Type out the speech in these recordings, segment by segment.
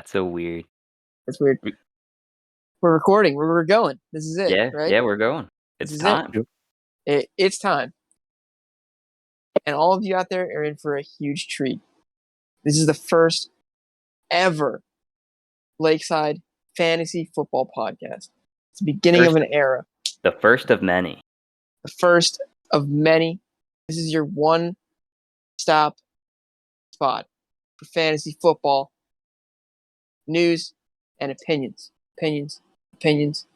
That's so weird. That's weird. We- We're recording. We're going. This is it, Yeah, right? yeah, we're going. This It's is it. time. It's time. And all of you out there are in for a huge treat. This is the first ever Lakeside fantasy football podcast. It's the beginning of First, an era, the first of many. the first of many. This is your one stop spot for fantasy football news and opinions. Opinions, opinions,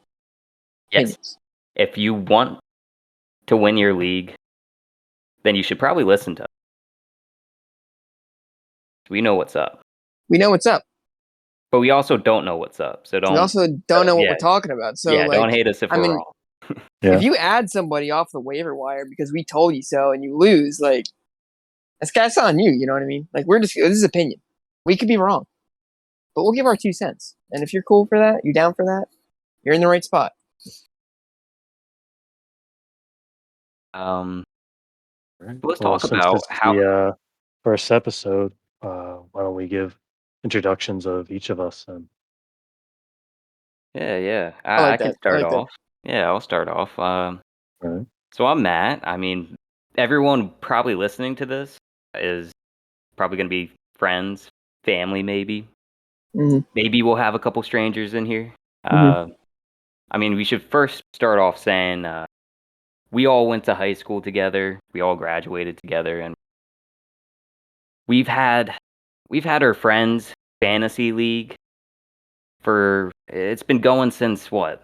Yes. opinions. If you want to win your league, then you should probably listen to us. We know what's up, We know what's up. but we also don't know what's up. So We don't. also don't know what Yeah, we're talking about. So, yeah. Don't hate us if I we're mean, wrong. if you add somebody off the waiver wire because we told you so and you lose, that's on you. You know what I mean? This is opinion. We could be wrong, but we'll give our 2 cents. And if you're cool for that, you down for that, you're in the right spot. Let's Well, talk since about it's how. the first episode, why don't we give introductions of each of us? And Yeah. I I like can that. I start like that. off. Yeah, I'll start off. right. So I'm Matt. I mean, everyone probably listening to this is probably going to be friends, family, maybe. Mhm. Maybe we'll have a couple strangers in here. Mhm. I mean, we should first start off saying we all went to high school together. We all graduated together, and we've had our friends fantasy league for it's been going since what,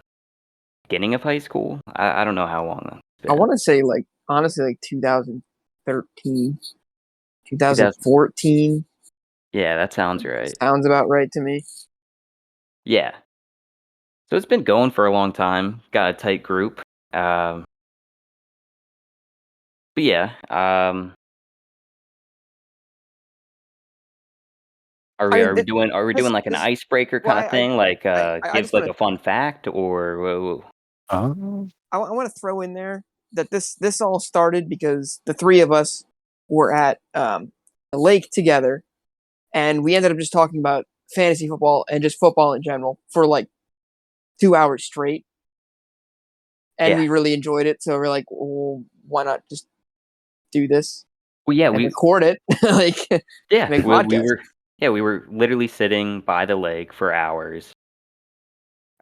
beginning of high school. I don't know how long it's I been. want to say, honestly, 2013, 2000. 2014 Yeah, that sounds right. sounds about right to me. Yeah. So it's been going for a long time. Got a tight group. But yeah. I mean, Are we doing like an this. icebreaker Well, kind of thing? Like I give just like want a fun fact or Oh, I want to throw in there that this all started because the three of us were at a lake together, and we ended up just talking about fantasy football and just football in general for 2 hours straight, and yeah. we really enjoyed it. So we're like, well, why not just do this Well, yeah, and record it, yeah, make a we podcast? were we were literally sitting by the lake for hours.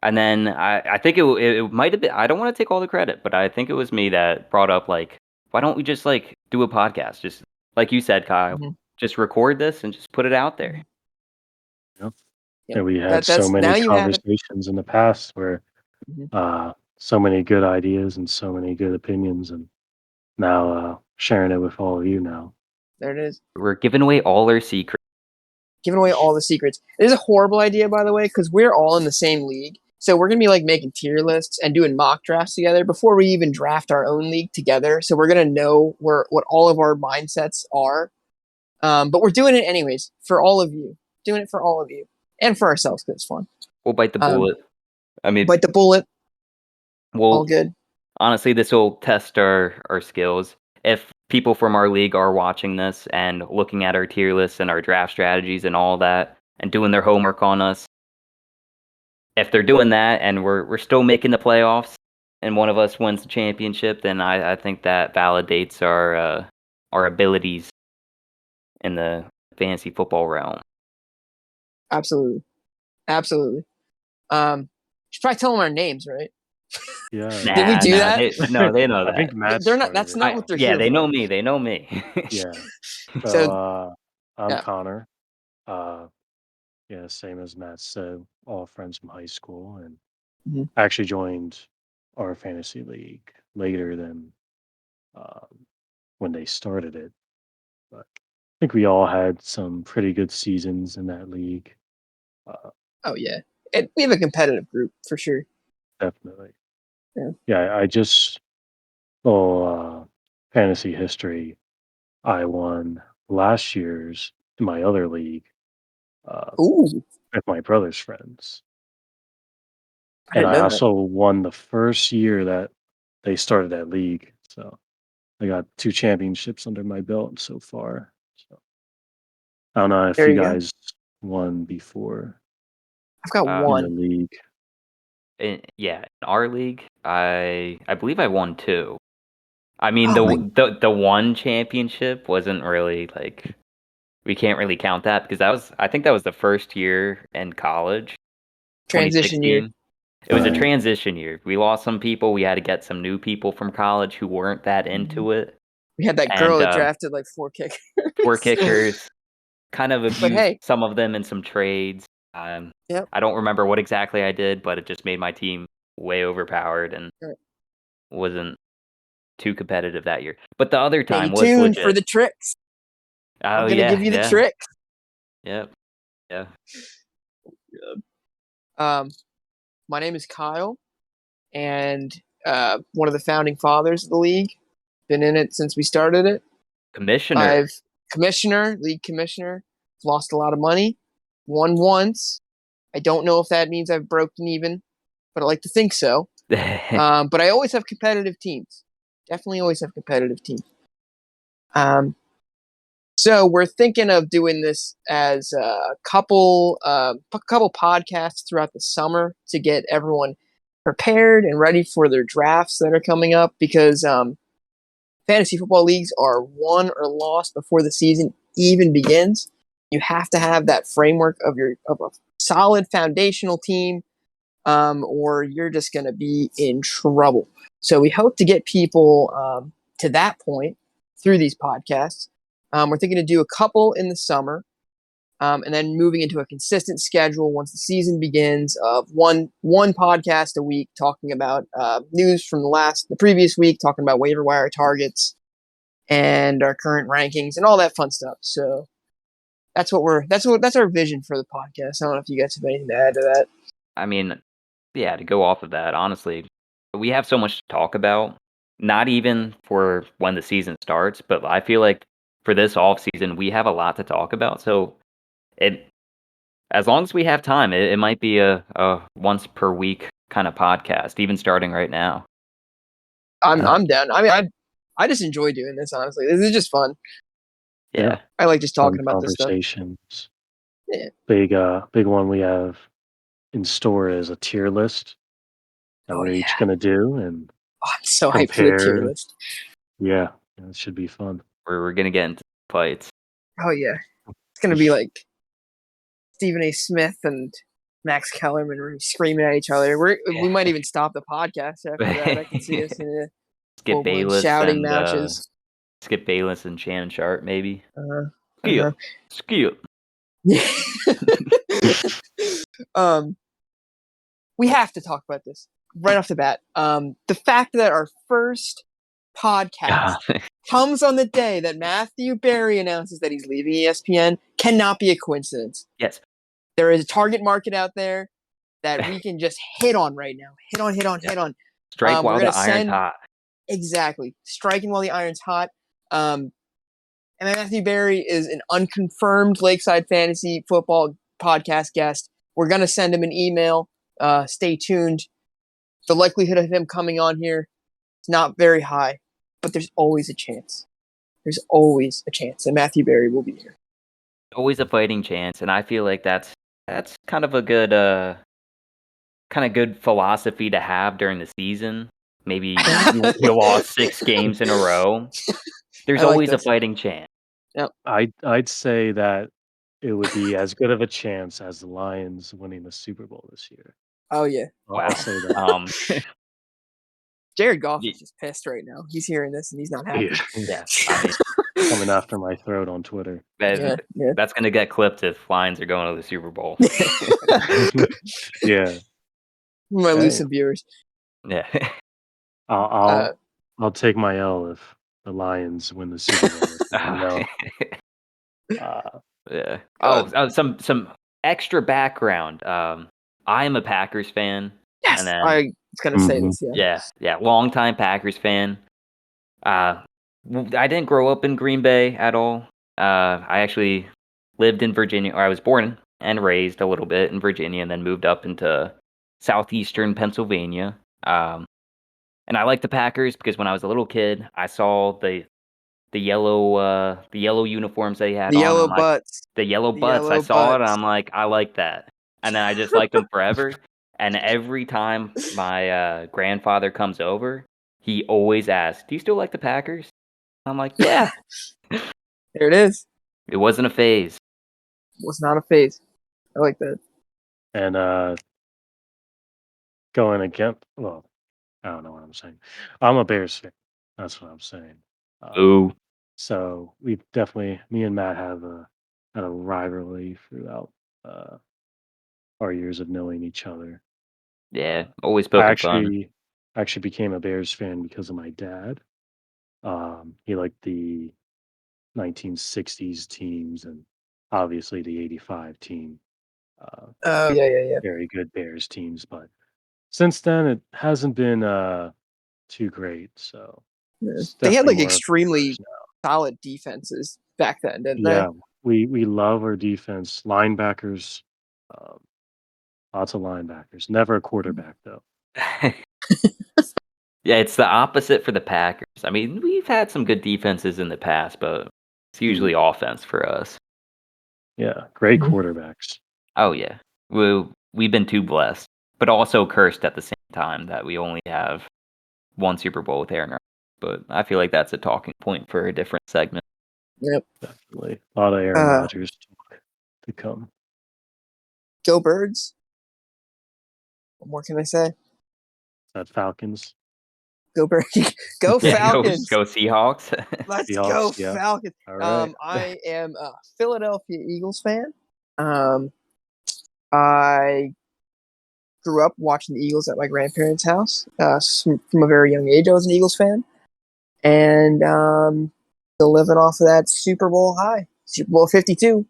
And then I think it might have been, I don't want to take all the credit, but I think it was me that brought up like, why don't we just like do a podcast? Just like you said, Kyle, Mhm. just record this and just put it out there. yep. Yep. And we had so That's now many you have it. conversations in the past where Mhm. so many good ideas and so many good opinions, and now sharing it with all of you now. There it is. We're giving away all our secrets. Giving away all the secrets. It is a horrible idea, by the way, because we're all in the same league. So we're gonna be making tier lists and doing mock drafts together before we even draft our own league together. So we're gonna know what all of our mindsets are. But we're doing it anyways for all of you. Doing it for all of you and for ourselves because it's fun. We'll bite the bullet. I mean, Bite the bullet. All well, good. honestly, this will test our skills. If people from our league are watching this and looking at our tier lists and our draft strategies and all that and doing their homework on us, if they're doing that and we're still making the playoffs and one of us wins the championship, then I think that validates our abilities in the fantasy football realm. Absolutely. Absolutely. Should probably tell them our names, right? Yeah. Did we do that? They know I that. think Matt They're not. started That's it. not what they're Yeah, here they for. know me. They know me. Yeah. So So I'm yeah. Connor. Uh, yeah, same as Matt said, all friends from high school, and Mhm. I actually joined our fantasy league later than when they started it. But I think we all had some pretty good seasons in that league. Uh, Oh yeah. We have a competitive group for sure. definitely. Yeah. Yeah, I just, well, fantasy history. I won last year's in my other league uh, Ooh, with my brother's friends. I And didn't I know that. also won the first year that they started that league. So I got 2 championships under my belt so far. So I don't know if There you you go. guys won before. I've got Uh, in the one. league. in our league, I believe I won 2. I mean, Oh my the one championship wasn't really like we can't really count that because I think that was the first year in college, transition year. 2016. It was a Right. transition year. We lost some people. We had to get some new people from college who weren't that into it, We had that girl and that drafted like 4 kickers. 4 kickers. Kind of But abused hey, some of them in some trades. Um, yep. I don't remember what exactly I did, but it just made my team way overpowered and Right. wasn't too competitive that year. But the other Stay time was tuned for legit. the tricks. I'm Oh gonna give yeah, you the yeah, tricks. yep, yeah. Um, my name is Kyle, and one of the founding fathers of the league. Been in it since we started it. Commissioner. I've league commissioner. Lost a lot of money. Won once. I don't know if that means I've broken even, but I like to think so. But I always have competitive teams. Definitely always have competitive teams. So we're thinking of doing this as a couple podcasts throughout the summer to get everyone prepared and ready for their drafts that are coming up because fantasy football leagues are won or lost before the season even begins. You have to have that framework of a solid foundational team, or you're just going to be in trouble. So we hope to get people to that point through these podcasts. We're thinking to do a couple in the summer, and then moving into a consistent schedule once the season begins of one podcast a week, talking about news from the previous week, talking about waiver wire targets and our current rankings and all that fun stuff. So that's our vision for the podcast. I don't know if you guys have anything to add to that. I mean, yeah, to go off of that, honestly, we have so much to talk about. Not even for when the season starts, but I feel like for this off season, we have a lot to talk about. So it, as long as we have time, it might be a once per week kind of podcast, even starting right now. I'm down. I mean, I just enjoy doing this. Honestly, this is just fun. Yeah. Yeah. I like just Fun talking about this stuff. conversations. Yeah. Big one we have in store is a tier list that Oh we're yeah. each gonna do and Oh, I'm so hyped for the tier compare. list. Yeah, it should be fun. We're gonna get into fights. Oh yeah. It's gonna be like Stephen A. Smith and Max Kellerman screaming at each other. We might even stop the podcast after that. I can see us in a Skip full-blown Bayless shouting and matches. Skip Bayless and Shannon Sharp, maybe. Uh, uh, Skip, skip. yeah. um, we have to talk about this right off the bat. The fact that our first podcast comes on the day that Matthew Berry announces that he's leaving ESPN cannot be a coincidence. Yes. There is a target market out there that we can just hit on right now. Hit on. Strike while We're the gonna iron's send hot. exactly striking while the iron's hot. And Matthew Berry is an unconfirmed Lakeside Fantasy Football podcast guest. We're gonna send him an email. Stay tuned. The likelihood of him coming on here is not very high, but there's always a chance. There's always a chance that Matthew Berry will be here. Always a fighting chance, and I feel like that's kind of a good good philosophy to have during the season. Maybe you lost 6 games in a row. There's I like always a this. fighting chance. Yep. I'd say that it would be as good of a chance as the Lions winning the Super Bowl this year. Oh yeah. I'll Wow. say that. Jared Goff Ye is just pissed right now. He's hearing this and he's not Yeah, happy. yeah, I mean, coming after my throat on Twitter. Yeah. that's gonna get clipped if Lions are going to the Super Bowl. Yeah, We might lose hey, some viewers. Yeah. I'll Uh, I'll take my L if the Lions win the Super Bowl this year. You know, uh, Yeah. uh, Some extra background. I am a Packers fan, yes, and then I was gonna say mhm. this. yeah, longtime Packers fan. I didn't grow up in Green Bay at all. I actually lived in Virginia, or I was born and raised a little bit in Virginia, and then moved up into southeastern Pennsylvania. And I like the Packers because when I was a little kid, I saw the yellow uniforms they had The on. yellow I'm like, butts. the yellow The butts. I yellow saw it, and butts. I'm like, I like that. and then I just liked them forever. And every time my grandfather comes over, he always asks, "Do you still like the Packers?" I'm like, "Yeah." There it is. It wasn't a phase. Was not a phase. I like that. And going against, well, I don't know what I'm saying. I'm a Bears fan. That's what I'm saying. Um, Ooh, so we definitely, me and Matt had a rivalry throughout uh, our years of knowing each other. yeah, Uh, always I poking fun. actually became a Bears fan because of my dad. He liked the 1960s teams and obviously the '85 team. Uh, Oh yeah. very good Bears teams, but since then it hasn't been too great. So Yeah. it's They had definitely like more of a Bears extremely now. solid defenses back then, didn't they? Yeah, we love our defense, linebackers, um, lots of linebackers. Never a quarterback though. Yeah, it's the opposite for the Packers. I mean, we've had some good defenses in the past, but it's usually offense for us. Yeah, great Mhm. quarterbacks. Oh yeah, we've been too blessed, but also cursed at the same time that we only have one Super Bowl with Aaron Rodgers. But I feel like that's a talking point for a different segment. Yep. Definitely a lot of Aaron Uh, Rodgers talk to come. Go Birds. What more can I say? That Falcons, Go Birds. Go Yeah, go Falcons. Seahawks. Let's go Seahawks. Yeah, Falcons. all right. I am a Philadelphia Eagles fan. Um, I grew up watching the Eagles at my grandparents' house. From a very young age, I was an Eagles fan, and still living off of that Super Bowl high, Super Bowl 52.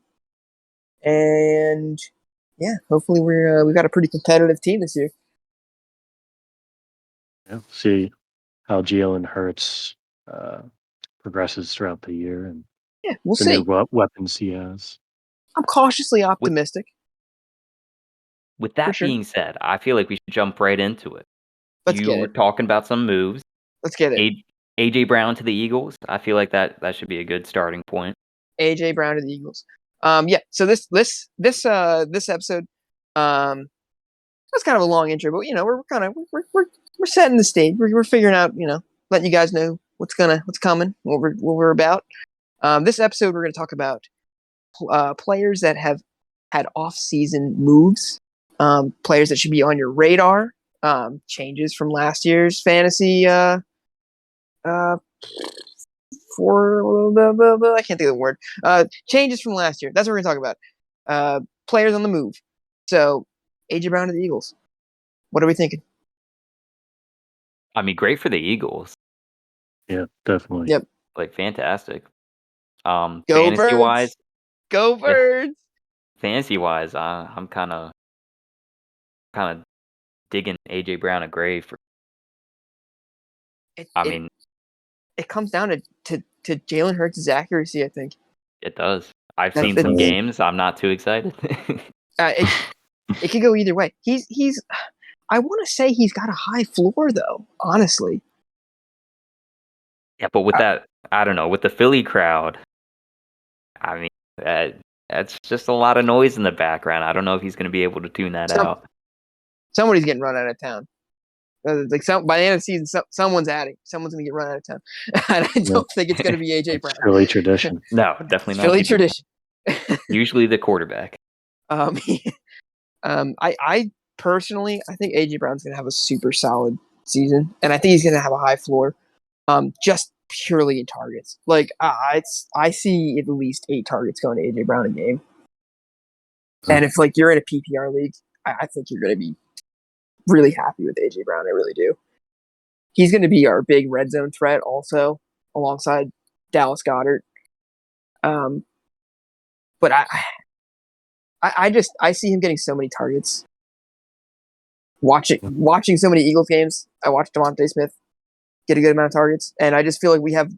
And yeah, hopefully we've got a pretty competitive team this year. Yeah, see how Jalen Hurts uh, progresses throughout the year and Yeah, we'll the new see. weapons he has. I'm cautiously with optimistic with for that sure. being said, I feel like we should jump right into it. Let's You get were it. talking about some moves. Let's get it. A- AJ Brown to the Eagles. I feel like that should be a good starting point. AJ Brown to the Eagles. Yeah. So this episode, that's kind of a long intro, but we're kind of we're setting the stage. We're figuring out, letting you guys know what's coming, what we're about. This episode we're gonna talk about players that have had off-season moves, players that should be on your radar, changes from last year's fantasy. Uh, for I can't think of the word. Changes from last year. That's what we're gonna talk about. Players on the move. So AJ Brown to the Eagles. What are we thinking? I mean, great for the Eagles. Yeah, definitely. Yep. Like fantastic. Go Fantasy Birds. wise, Go yeah, Birds. fantasy wise, I'm kind of digging AJ Brown a grave. It I it mean, it comes down to Jalen Hurts' accuracy. I think it does. I've that seen some that's Definitely. games. I'm not too excited. it. It could go either way. He's. I want to say he's got a high floor though. Honestly, Yeah, but with uh, that, I don't know. With the Philly crowd, I mean, that's just a lot of noise in the background. I don't know if he's going to be able to tune that some out. somebody's getting run out of town. Like by the end of the season, someone's adding. Someone's gonna get run out of town. And I Yeah, don't think it's gonna be AJ it's Brown. Philly tradition. No, definitely not Philly AJ Brown. tradition. Usually the quarterback. um, I personally, I think AJ Brown's gonna have a super solid season, and I think he's gonna have a high floor. Just purely in targets. Like I see at least 8 targets going to AJ Brown a game. Mm. And if like you're in a PPR league, I think you're gonna be really happy with AJ Brown. I really do. He's going to be our big red zone threat also alongside Dallas Goddard. Um, but I see him getting so many targets. Watching so many Eagles games, I watched Devontae Smith get a good amount of targets, and I just feel like we have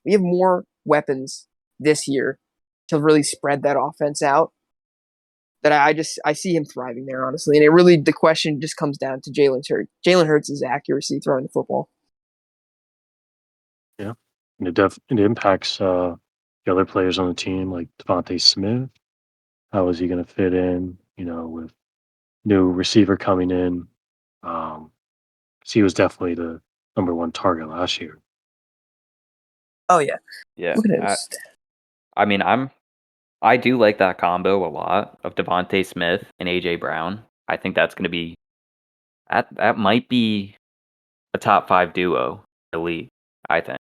more weapons this year to really spread that offense out. That I see him thriving there honestly, and the question just comes down to Jalen Hurts' accuracy throwing the football. Yeah, and it impacts the other players on the team like Devontae Smith. How is he going to fit in? with new receiver coming in. 'Cause he was definitely the number one target last year. Oh yeah, Yeah. look at his. I mean, I do like that combo a lot of Devontae Smith and AJ Brown. I think that's going to be that might be a top 5 duo in the league, I think.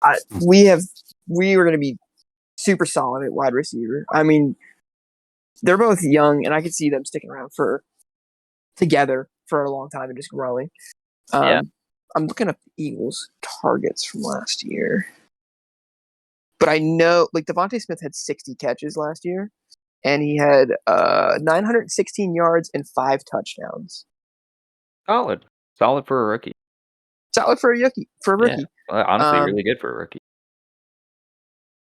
Mm. We are going to be super solid at wide receiver. I mean, they're both young, and I could see them sticking around together for a long time and just growing. Yeah. I'm looking up the Eagles' targets from last year, but I know like Devontae Smith had 60 catches last year, and he had 916 yards and 5 touchdowns. Solid. Solid for a rookie. Solid for a rookie. Yeah. Well, honestly, Um, really good for a rookie.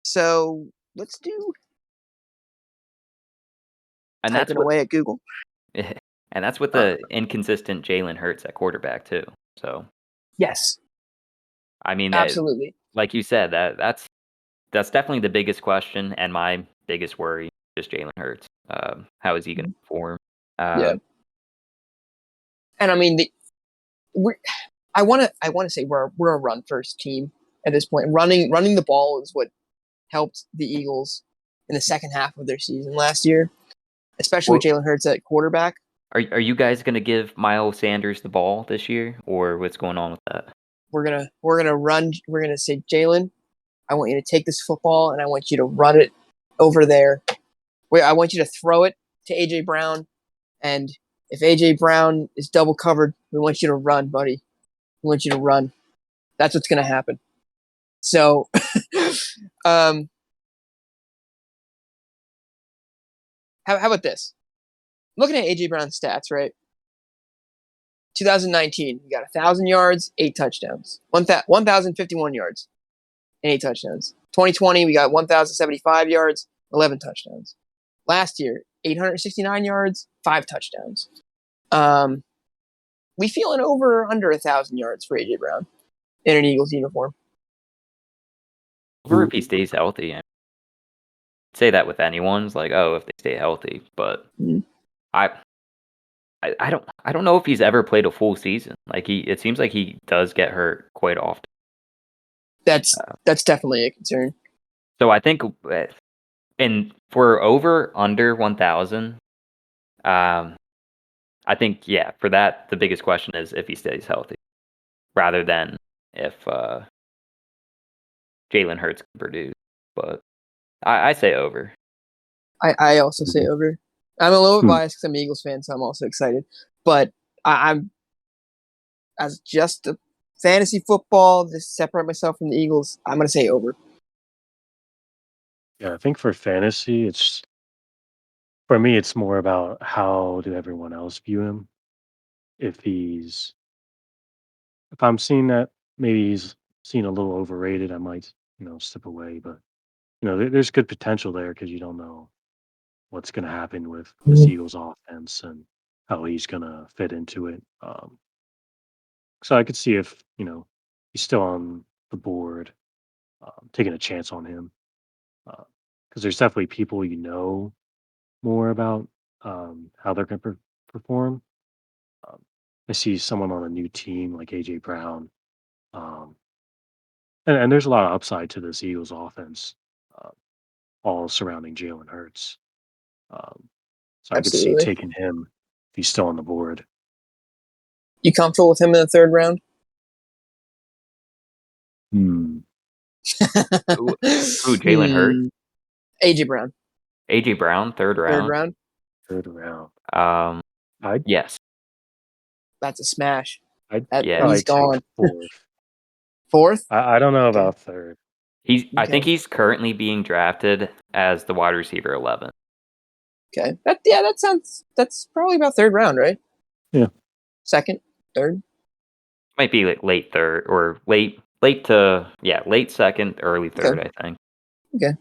so let's do And that's typing what away at Google. and that's with Uh, the inconsistent Jalen Hurts at quarterback too. So, yes, I mean, absolutely. like you said, that's definitely the biggest question and my biggest worry, just Jalen Hurts. How is he going to perform? Yeah, and I mean I want to say we're a run first team at this point. Running the ball is what helped the Eagles in the second half of their season last year, especially with Well, Jalen Hurts at quarterback. are you guys going to give Miles Sanders the ball this year, or what's going on with that? We're gonna run. We're gonna say, Jalen, I want you to take this football and I want you to run it over there. I want you to throw it to AJ Brown, and if AJ Brown is double covered, we want you to run, buddy. We want you to run. That's what's gonna happen. So, how about this? Looking at AJ Brown's stats, right? 2019, he got 1,000 yards, 8 touchdowns. 1,051 yards, and 8 touchdowns. 2020, we got 1,075 yards, 11 touchdowns. Last year, 869 yards, 5 touchdowns. We feeling over or under 1,000 yards for AJ Brown in an Eagles uniform. Over if he stays healthy. I say that with anyone's like, oh, if they stay healthy, but Mhm. I don't know if he's ever played a full season. Like it seems like he does get hurt quite often. That's definitely a concern. So I think, and for over under 1,000, I think for that the biggest question is if he stays healthy, rather than if Jalen Hurts can produce. But I say over. I also say over. I'm a little bit Hmm. biased because I'm an Eagles fan, so I'm also excited. But I'm as just a fantasy football, just separate myself from the Eagles. I'm gonna say over. Yeah, I think for fantasy, for me, it's more about how do everyone else view him. If he's, if I'm seeing that maybe he's seen a little overrated, I might, step away. But there's good potential there because you don't know what's going to happen with this Eagles offense and how he's going to fit into it. So I could see if he's still on the board, taking a chance on him because there's definitely people more about how they're going to perform. Um, I see someone on a new team like AJ Brown, um, and there's a lot of upside to this Eagles offense, uh, all surrounding Jalen Hurts. Um, so I could see Absolutely. taking him if he's still on the board. You comfortable with him in the third round? Hmm. Who Jalen Hurts? AJ Brown, AJ Brown, third third round. round. Third round. Um, I'd yes, That's a smash. I'd yeah. probably He's take gone. fourth. Fourth. I don't know Okay. about third. I think Okay. he's currently being drafted as the wide receiver 11. Okay. That's probably about third round, right? Yeah. Second, third. Might be like late third or late second, early third. Okay. I think. Okay.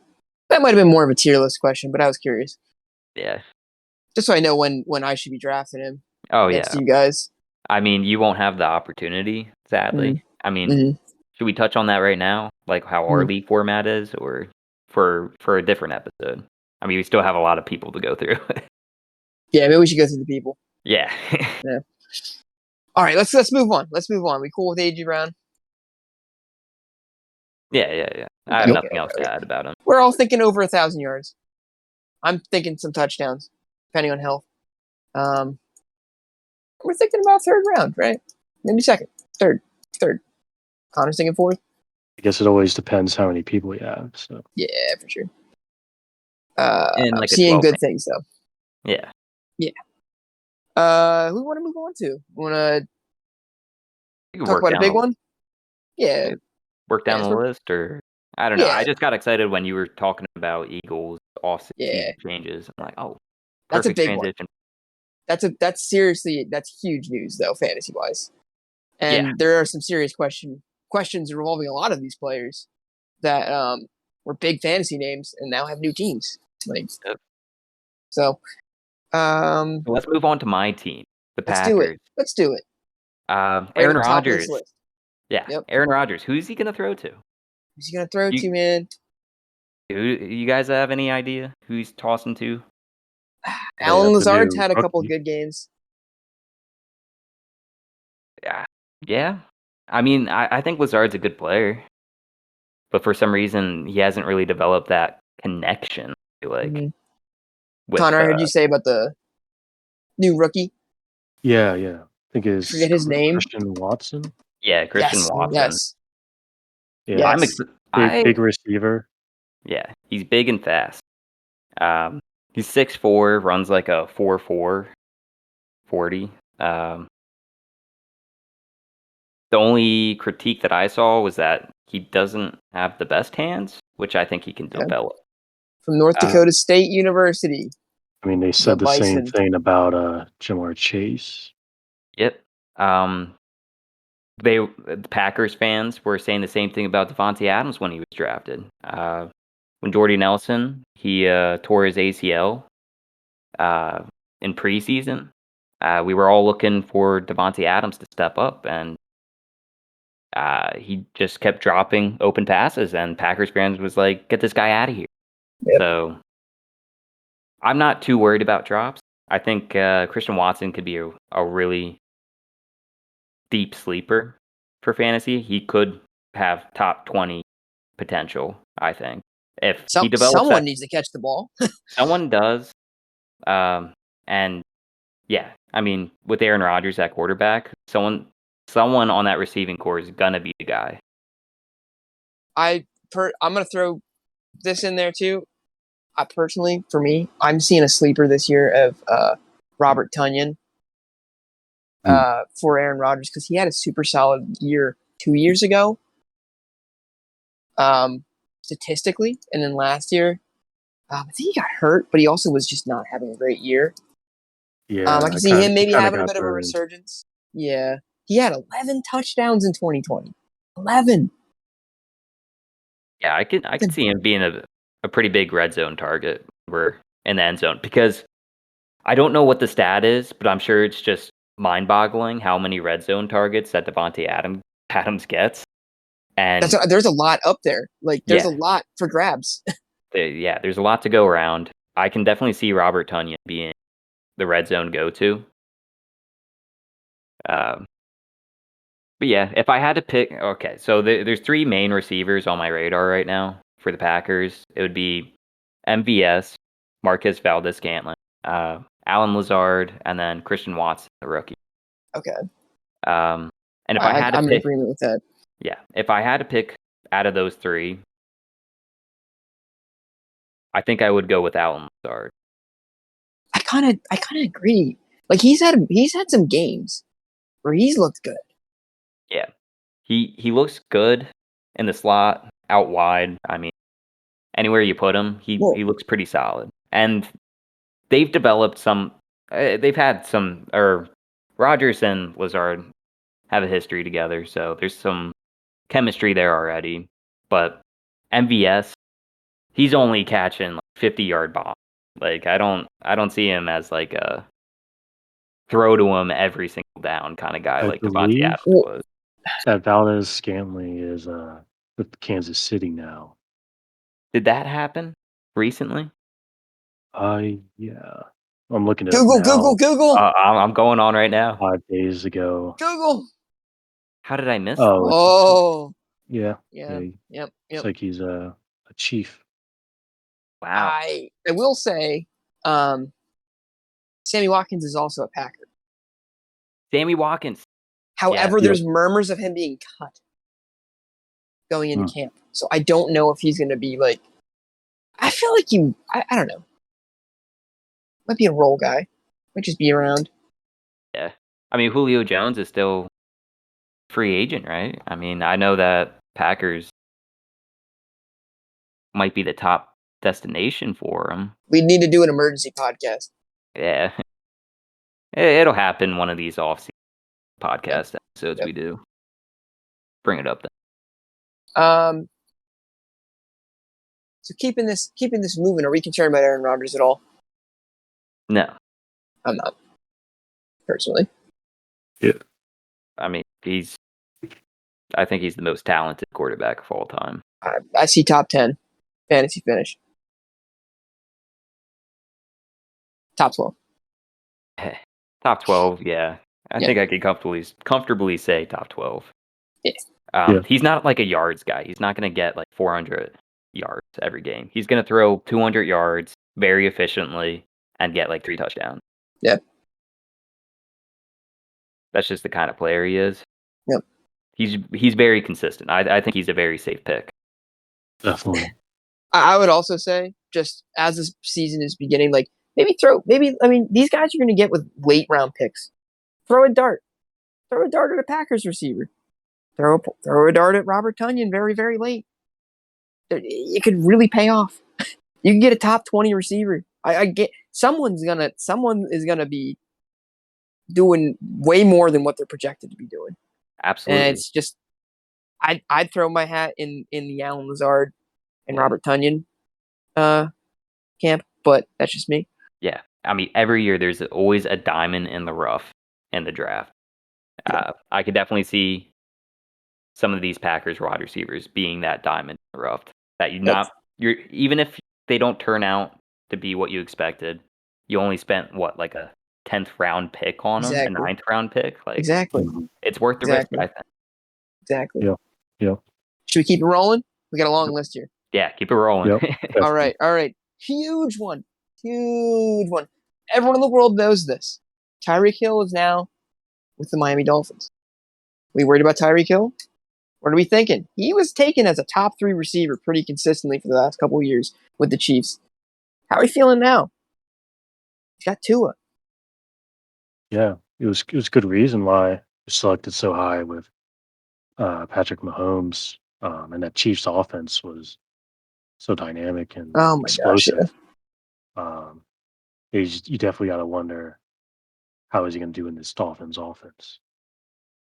That might have been more of a tier list question, but I was curious, Yeah. just so I know when I should be drafting him Oh against yeah. you guys. I mean, you won't have the opportunity, sadly. I mean, Mm-hmm. should we touch on that right now, like how our Mm-hmm. league format is, or for a different episode? I mean, we still have a lot of people to go through. Yeah, maybe we should go through the people. Yeah. Yeah. All right, let's move on. Let's move on. We cool with AJ Brown? Yeah. I have nothing else to add about him. We're all thinking over 1,000 yards. I'm thinking some touchdowns, depending on health. We're thinking about third round, right? Maybe second, third. Connor's thinking fourth. I guess it always depends how many people you have. So Yeah, for sure. In I'm like a seeing 12 good man. things though. Yeah. Who want to move on to? Want to You can talk about a big one? Yeah. work down Yeah, the list, or I don't know. I yeah. just got excited when you were talking about Eagles off-season Yeah. changes. I'm like, oh, That's a perfect big one. transition. That's seriously huge news though, fantasy wise. Yeah. And there are some serious questions revolving a lot of these players that were big fantasy names and now have new teams. Like Yep. so. So let's move on to my team, the Let's do it. Packers. Let's do it. Right Aaron up top of this Rodgers. list. Yeah, Yep. Aaron Rodgers. Who's he gonna throw to? Who's he gonna throw You, to, man? you guys have any idea who he's tossing to? Alan that's a Lazard's new had a couple rookie. good games. Yeah. I mean, I think Lazard's a good player, but for some reason he hasn't really developed that connection. I feel like with Connor, I heard you say about the new rookie. Yeah. I think it's Forget his name. Christian Watson. Christian Yes. Watson. Yes. Yeah, I'm Yes. big receiver. Yeah, he's big and fast. He's 6'4", runs like a 4.4 40. The only critique that I saw was that he doesn't have the best hands, which I think he can Yeah. develop. From North Dakota State University. I mean, they said the same thing about Jamar Chase. Yep. The Packers fans were saying the same thing about Devontae Adams when he was drafted. When Jordy Nelson, he tore his ACL in preseason. We were all looking for Devontae Adams to step up, and he just kept dropping open passes, and Packers fans was like, "Get this guy out of here." Yep. So I'm not too worried about drops. I think Christian Watson could be a really deep sleeper for fantasy. He could have top 20 potential, I think. If he develops Someone that, needs to catch the ball. someone does. And yeah, I mean, with Aaron Rodgers at quarterback, someone on that receiving core is gonna be the guy. I'm gonna throw this in there too. Personally, for me, I'm seeing a sleeper this year of Robert Tunyon for Aaron Rodgers because he had a super solid year 2 years ago, statistically, and then last year, I think he got hurt, but he also was just not having a great year. Yeah, I can see him maybe having a got bit of a burned. resurgence. Yeah, he had 11 touchdowns in 2020. 11. Yeah, I could see him being a pretty big red zone target. We're in the end zone because I don't know what the stat is, but I'm sure it's just mind-boggling how many red zone targets that Devontae Adams gets. And There's a lot up there. Like there's yeah, a lot for grabs. there's a lot to go around. I can definitely see Robert Tunyon being the red zone go-to. Um, but yeah, if I had to pick, okay, so there's three main receivers on my radar right now for the Packers. It would be MVS, Marquez Valdez-Scantling, Alan Lazard, and then Christian Watson, the rookie. Okay. And if I had to I'm in pick, agreement with that. yeah, if I had to pick out of those three, I think I would go with Alan Lazard. I kind of agree. Like he's had some games where he's looked good. Yeah, he looks good in the slot, out wide. I mean, anywhere you put him, he looks pretty solid. And they've developed some. They've had some, or Rodgers and Lazard have a history together, so there's some chemistry there already. But MVS, he's only catching like 50-yard bombs. Like I don't see him as like a throw to him every single down kind of guy I like Devontae believe Adams was. that Valdez-Scantling is with Kansas City now. Did that happen recently? Yeah. I'm looking it up Google, now. Google. I'm going on right now. 5 days ago. Google. How did I miss? Oh, Oh, yeah. yeah. Yep. It's like he's a chief. Wow. I will say, Sammy Watkins is also a Packer. Sammy Watkins. However, Yep. there's murmurs of him being cut going into camp. So I don't know if he's going to be like. I feel like I don't know. Might be a role guy. Might just be around. Yeah. I mean, Julio Jones is still free agent, right? I mean, I know that Packers might be the top destination for him. We need to do an emergency podcast. Yeah. It'll happen one of these off-season podcast episodes Yep. we do. Bring it up then. So keeping this moving, are we concerned about Aaron Rodgers at all? No. I'm not. Personally. Yeah. I mean, I think he's the most talented quarterback of all time. I see top 10 fantasy finish. Top 12. Top 12, yeah. I think I could comfortably say top 12. Yeah. He's not like a yards guy. He's not going to get like 400 yards every game. He's going to throw 200 yards very efficiently and get like 3 touchdowns. Yeah. That's just the kind of player he is. Yep. He's very consistent. I think he's a very safe pick. Definitely. I would also say, just as this season is beginning, like these guys are going to get with late round picks. Throw a dart at a Packers receiver. Throw a dart at Robert Tonyan very, very late. It could really pay off. You can get a top 20 receiver. I get someone is gonna be doing way more than what they're projected to be doing. Absolutely. And it's just I'd throw my hat in the Allen Lazard and Robert Tonyan camp, but that's just me. Yeah. I mean, every year there's always a diamond in the rough in the draft. I could definitely see some of these Packers wide receivers being that diamond in the rough that even if they don't turn out to be what you expected, you only spent like a 10th round pick on them, a 9th round pick. Like Exactly. It's worth the risk, I think. Exactly. Yeah. Should we keep it rolling? We got a long list here. Yeah, keep it rolling. Yep. All right. Huge one. Everyone in the world knows this. Tyreek Hill is now with the Miami Dolphins. We worried about Tyreek Hill? What are we thinking? He was taken as a top 3 receiver pretty consistently for the last couple of years with the Chiefs. How are we feeling now? He's got Tua. Yeah. It was good reason why he was selected so high with Patrick Mahomes. And that Chiefs offense was so dynamic and explosive. You definitely got to wonder, how is he going to do in this Dolphins offense?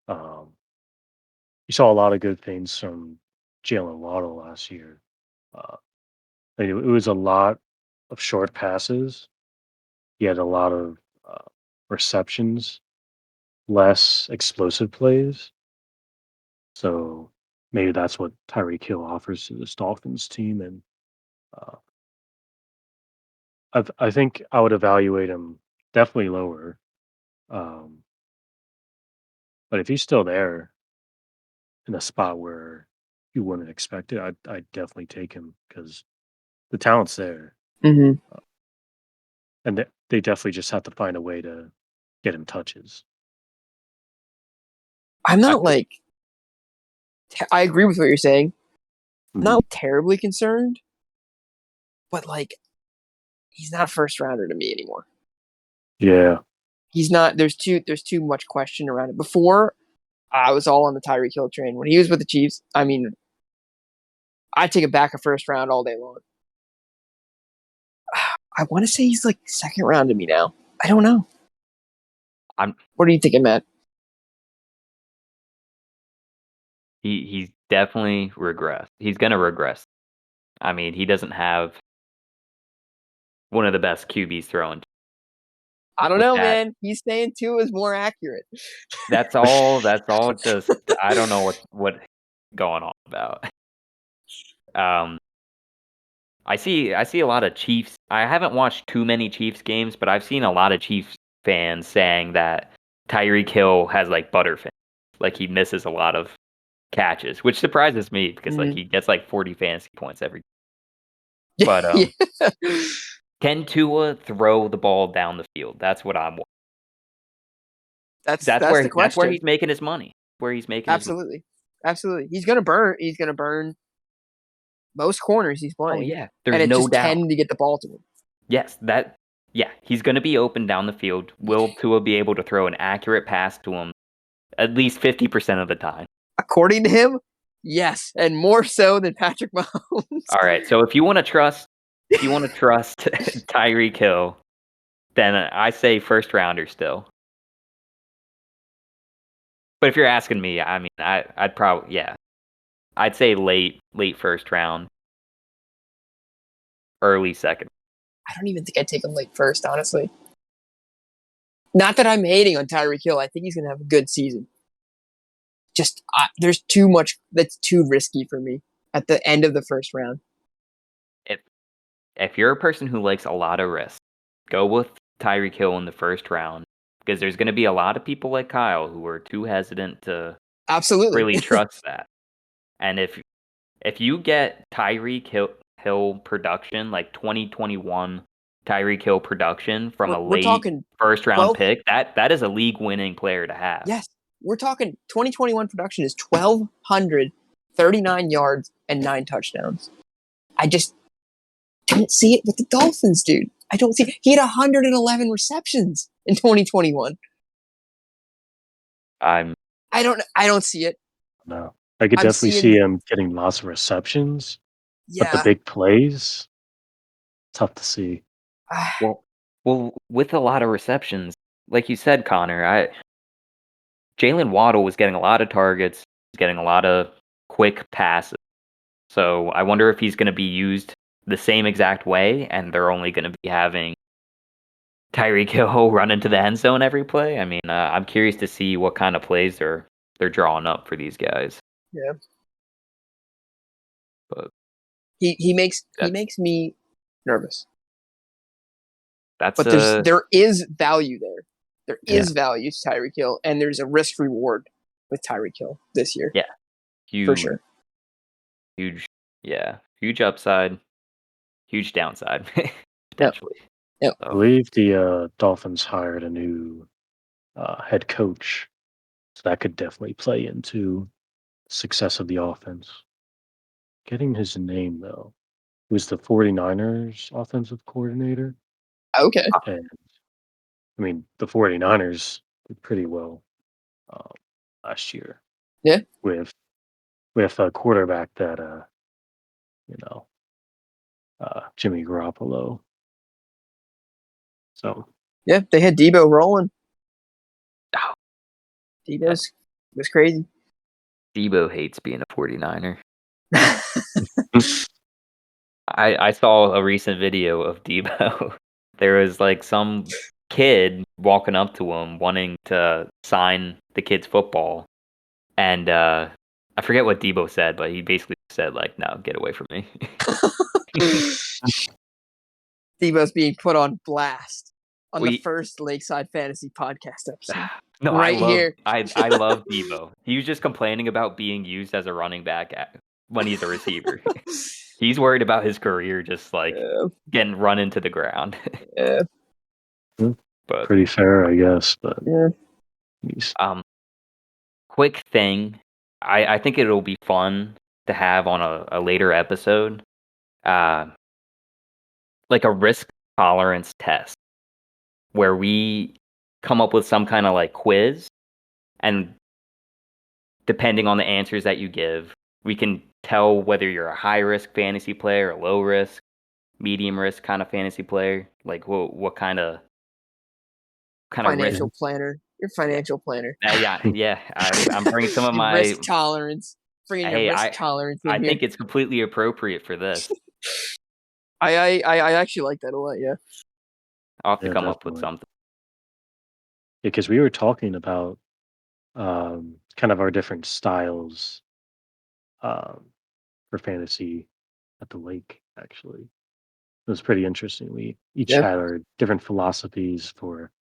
You saw a lot of good things from Jalen Waddle last year. It was a lot of short passes. He had a lot of receptions, less explosive plays. So maybe that's what Tyreek Hill offers to this Dolphins team. And I think I would evaluate him definitely lower. But if he's still there in a spot where you wouldn't expect it, I'd definitely take him because the talent's there. Mm-hmm. And they definitely just have to find a way to get him touches. I'm not I agree with what you're saying. I'm not terribly concerned, but he's not a first rounder to me anymore. Yeah. He's not. There's too much question around it. Before, I was all on the Tyreek Hill train. When he was with the Chiefs, I mean, I'd take him back a first round all day long. I want to say he's like second round to me now. I don't know. What are you thinking, Matt? He's definitely regressed. He's going to regress. I mean, he doesn't have one of the best QBs throwing. I don't know, man. He's saying 2 is more accurate. That's all. Just I don't know what going on about. I see a lot of Chiefs. I haven't watched too many Chiefs games, but I've seen a lot of Chiefs fans saying that Tyreek Hill has like butterfingers, like he misses a lot of catches, which surprises me because like Mhm. he gets like 40 fantasy points every. Yeah, But yeah. can Tua throw the ball down the field? That's what I'm. That's the That's where question. he's making his money. Where he's making his. Absolutely, absolutely. He's gonna burn. He's gonna burn most corners he's Oh playing, yeah, and there's it's no just doubt. 10 to get the ball to him. Yes, that. Yeah, he's going to be open down the field. Will Tua be able to throw an accurate pass to him at least 50% of the time? According to him, yes, and more so than Patrick Mahomes. All right. So if you want to trust, Tyreek Hill, then I say first rounder still. But if you're asking me, I mean, I'd probably I'd say late first round, early second. I don't even think I'd take him late first, honestly. Not that I'm hating on Tyreek Hill. I think he's gonna have a good season. Just there's too much that's too risky for me at the end of the first round. If you're a person who likes a lot of risk, go with Tyreek Hill in the first round because there's going to be a lot of people like Kyle who are too hesitant to Absolutely. really trust that. And if you get Hill production, like 2021 Tyreek Hill production from a We're late talking first round 12. pick, that is a league winning player to have. Yes, we're talking 2021 production is 1,239 yards and 9 touchdowns. I just don't see it with the Dolphins, dude. I don't see. He had 111 receptions in 2021. I'm I don't see it. No, I could I'm definitely see seeing. him getting lots of receptions, but the Yeah. big plays, tough to see. well, with a lot of receptions, like you said, Connor, Jalen Waddle was getting a lot of targets, getting a lot of quick passes. So I wonder if he's going to be used the same exact way, and they're only going to be having Tyreek Hill run into the end zone every play. I mean, I'm curious to see what kind of plays they're drawing up for these guys. Yeah. But He that's makes me nervous. that's But there is value there. There Yeah, is value to Tyreek Hill, and there's a risk reward with Tyreek Hill this year yeah, for huge, sure. huge, yeah, huge upside, huge downside Yep. potentially. Yep. I So believe the Dolphins hired a new head coach, so that could definitely play into success of the offense. Getting his name though, he was the 49ers offensive coordinator, Okay. and I mean the 49ers did pretty well um, last year Yeah. with a quarterback that you know Jimmy Garoppolo. So Yeah. They had Debo rolling. oh, yeah, Debo's was crazy. Debo hates being a 49er. I saw a recent video of Debo. There was like some kid walking up to him wanting to sign the kid's football, and I forget what Debo said, but he basically said like, "No, get away from me." Debo's being put on blast on the we first Lakeside Fantasy Podcast episode. no, Right here. I love Debo. He was just complaining about being used as a running back when he's a receiver. He's worried about his career just like Yeah. getting run into the ground. Yeah. mm, But pretty fair, I guess. But Yeah. he's um, quick thing, I think it'll be fun to have on a later episode, uh, like a risk tolerance test where we come up with some kind of like quiz, and depending on the answers that you give, we can tell whether you're a high risk fantasy player, a low risk, medium risk kind of fantasy player. Like what kind of risk? Financial planner. You're a Yeah, financial planner. yeah. I'm bringing some of Your my. risk tolerance. Bringing your Hey, risk tolerance I in here. think it's completely appropriate for this. I actually like that a lot. Yeah. I'll have to yeah, come up with definitely. something. Because we were talking about kind of our different styles um, for fantasy at the lake, actually. was pretty interesting. We each Yep. had our different philosophies for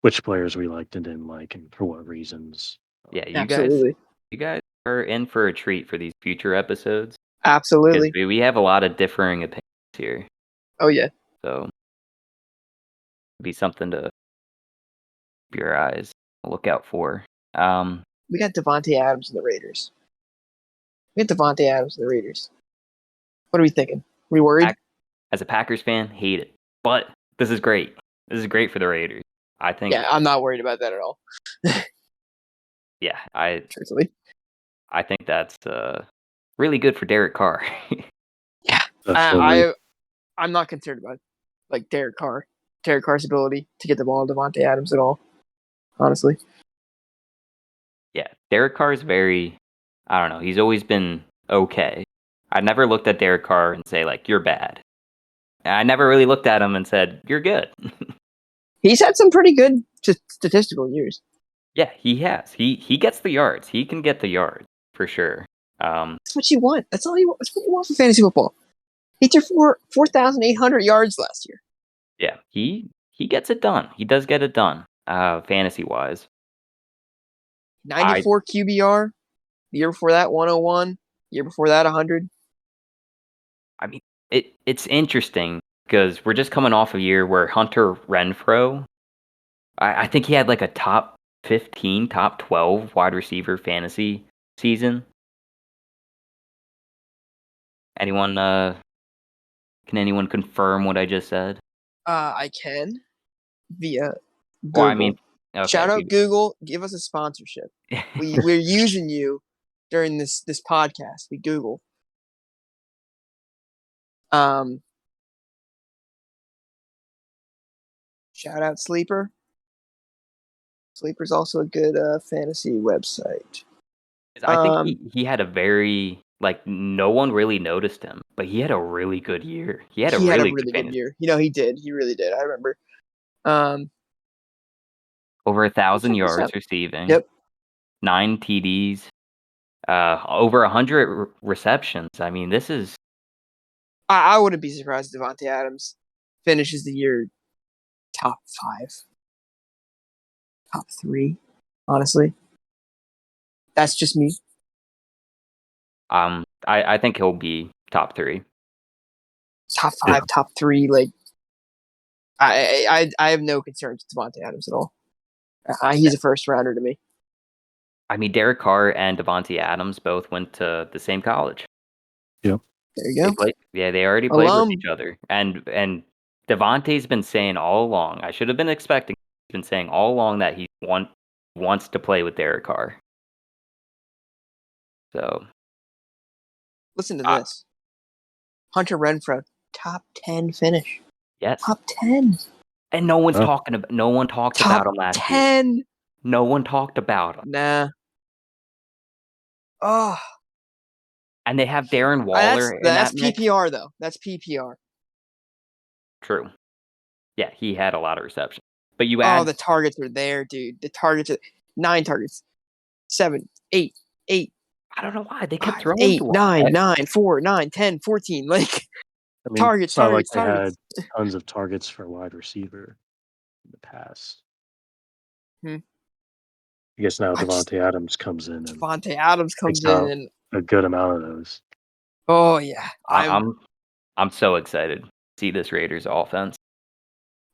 which players we liked and didn't like, and for what reasons. Yeah, Absolutely. you guys are in for a treat for these future episodes because Absolutely. we have a lot of differing opinions here. Oh yeah. So it'll be something to keep your eyes look out for. We got Devontae Adams and the Raiders. We got Devontae Adams and the Raiders. What are we thinking? We worried? As a Packers fan, hate it, but this is great. This is great for the Raiders. I think. Yeah, I'm not worried about that at all. Yeah, Truthfully. I think that's really good for Derek Carr. Yeah. Definitely. I'm not concerned about like Derek Carr's ability to get the ball to Devontae Adams at all. Honestly. Yeah, Derek Carr is very. I don't know. He's always been okay. I never looked at Derek Carr and say like you're bad. And I never really looked at him and said you're good. He's had some pretty good statistical years. Yeah, he has. He gets the yards. He can get the yards for sure. That's what you want. That's all you want. That's what you want for fantasy football. He threw 4,800 yards last year. Yeah, he gets it done. He does get it done. Fantasy wise, 94 QBR. The year before that, 101. Year before that, 100. I mean, it's interesting because we're just coming off a year where Hunter Renfrow, I think he had like a top 15, top 12 wide receiver fantasy season. Anyone, can anyone confirm what I just said? I can via Well, I Google. mean, okay. Shout out Google. Give us a sponsorship. We're using you during this podcast. We Google. Shout out Sleeper. Sleeper's also a good fantasy website. I think he had a very like no one really noticed him, but he had a really good year. He had a really good good fantasy. year. He did. He really did. I remember. Over 1,000 check this yards out. receiving. Yep. 9 TDs. Over 100 receptions. I mean, this is. I wouldn't be surprised if Devontae Adams finishes the year top 5, top 3. Honestly, that's just me. I think he'll be top 3. Top 5, Yeah. top 3. Like, I have no concerns with Devontae Adams at all. He's a first rounder to me. I mean, Derek Carr and Devontae Adams both went to the same college. Yep. There you go. They already played with each other. And Devontae's been saying all along. I should have been expecting. He's been saying all along that he wants to play with Derek Carr. So listen to this. Hunter Renfrow, top 10 finish. Yes. Top 10. And no one talked about him last year. 10. No one talked about him. Nah. Oh. And they have Darren Waller that's in that PPR mix. though. That's PPR. True. Yeah, he had a lot of receptions. But you add the targets are there, dude. The targets are 9 targets. 7, 8. I don't know why they kept 5, throwing 8, to him. 9, 4, 9, 10, 14. Like I mean, targets. it's not like they had tons of targets for wide receiver in the past. I guess now Devontae Adams comes in and Devontae Adams comes in and a good amount of those. Oh yeah. I'm so excited to see this Raiders offense.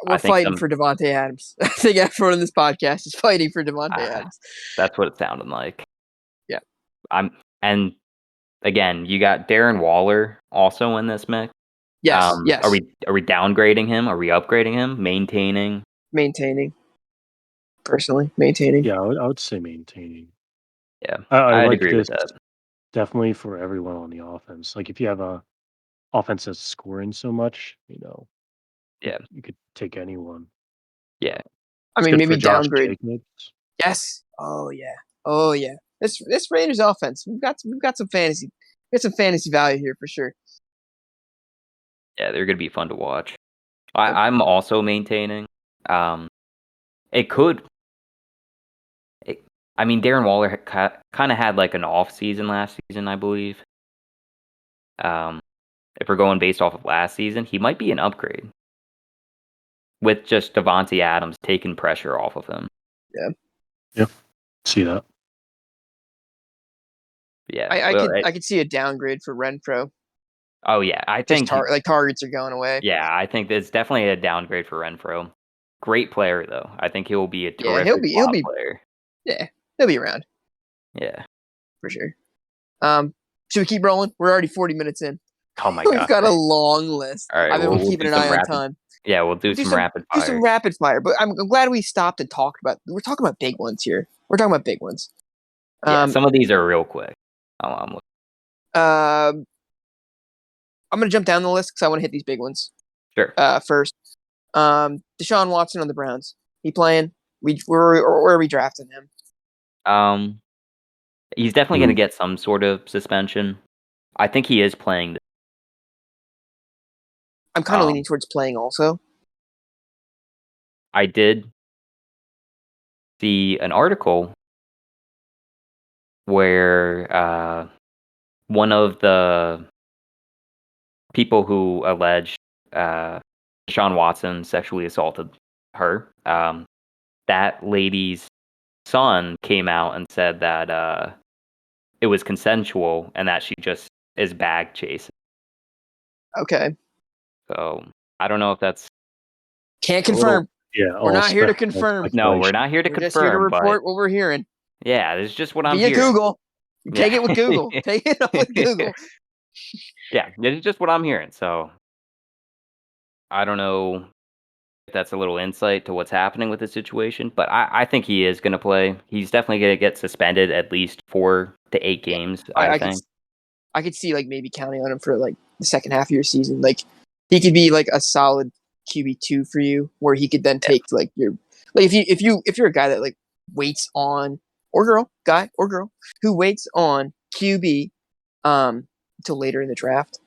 We're fighting for Devontae Adams. I think everyone in this podcast is fighting for Devontae Adams. That's what it sounded like. Yeah. And again, you got Darren Waller also in this mix. Yes. Yes. Are we downgrading him? Are we upgrading him? Maintaining? Personally, maintaining. Yeah, I would say maintaining. Yeah, I I'd like agree this with that. definitely for everyone on the offense. Like if you have a offense that's scoring so much, Yeah, you could take anyone. Yeah. I It's mean, good maybe for Josh downgrade. Jacobs. Yes. Oh yeah. This Raiders offense, we've got some fantasy. We got some fantasy value here for sure. Yeah, they're gonna be fun to watch. I'm also maintaining. It could. I mean, Darren Waller kind of had like an off season last season, I believe. It if we're going based off of last season, he might be an upgrade with just Devontae Adams taking pressure off of him. Yeah, see that. Yeah, I could see a downgrade for Renfro. Oh yeah, I Just think targets are going away. yeah, I think it's definitely a downgrade for Renfro. Great player though. I think he will be a Yeah, terrific he'll be player. yeah, he'll be around Yeah. for sure. Should we keep rolling? We're already 40 minutes in. Oh my We've god. got a long list. All right, I've been we'll keeping do an some eye on time. Yeah, we'll do some rapid Do fire. some rapid fire. But I'm glad we stopped and talked about. We're talking about big ones here. We're talking about big ones. Yeah, some of these are real quick. I'm looking. I'm gonna jump down the list because I want to hit these big ones. Sure. First, Deshaun Watson on the Browns. He playing? Where are we drafting him? He's definitely going to get some sort of suspension. I think he is playing. I'm kind of leaning towards playing also. I did see an article where one of the people who alleged Deshaun Watson sexually assaulted her, that lady's son came out and said that it was consensual and that she just is bag chasing. Okay. So I don't know if that's can't confirm. We're not here to confirm. No, we're not here to we're confirm. Just here to report what we're hearing. Yeah, it's just what I'm via hearing. Google. Take it with Google. Take it up with Google. Yeah, it's just what I'm hearing. So I don't know if that's a little insight to what's happening with the situation, but I think he is going to play. He's definitely going to get suspended at least 4 to 8 games. I think. I could see like maybe counting on him for like the second half of your season. Like he could be like a solid QB2 for you, where he could then take like your like if you're a guy that like waits on guy or girl who waits on QB until later in the draft,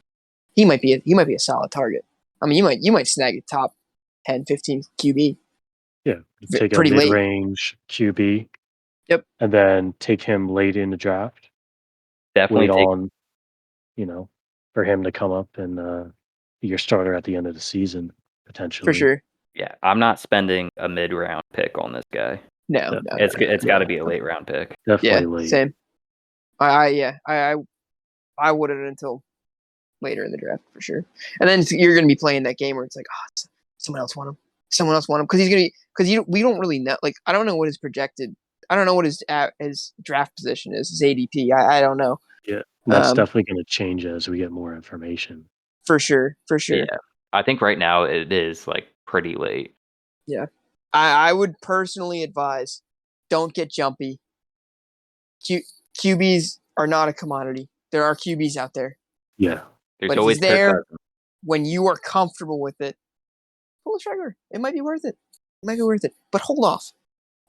he might be a solid target. I mean, you might snag a top 10, 15 QB. Yeah, take pretty a mid-range QB. Yep, and then take him late in the draft. Definitely wait on, for him to come up and be your starter at the end of the season potentially. For sure. Yeah, I'm not spending a mid-round pick on this guy. No, it's got to be a late-round pick. Definitely late. Same. I wouldn't until later in the draft for sure. And then you're going to be playing that game where it's like, someone else want him. Someone else want him because he's going to be we don't really know. Like I don't know what his projected. I don't know what his draft position is. His ADP. I don't know. Yeah, that's definitely going to change as we get more information. For sure. Yeah, I think right now it is like pretty late. Yeah, I would personally advise don't get jumpy. QBs are not a commodity. There are QBs out there. Yeah, there's always there when you are comfortable with it. Pull the trigger. It might be worth it. But hold off.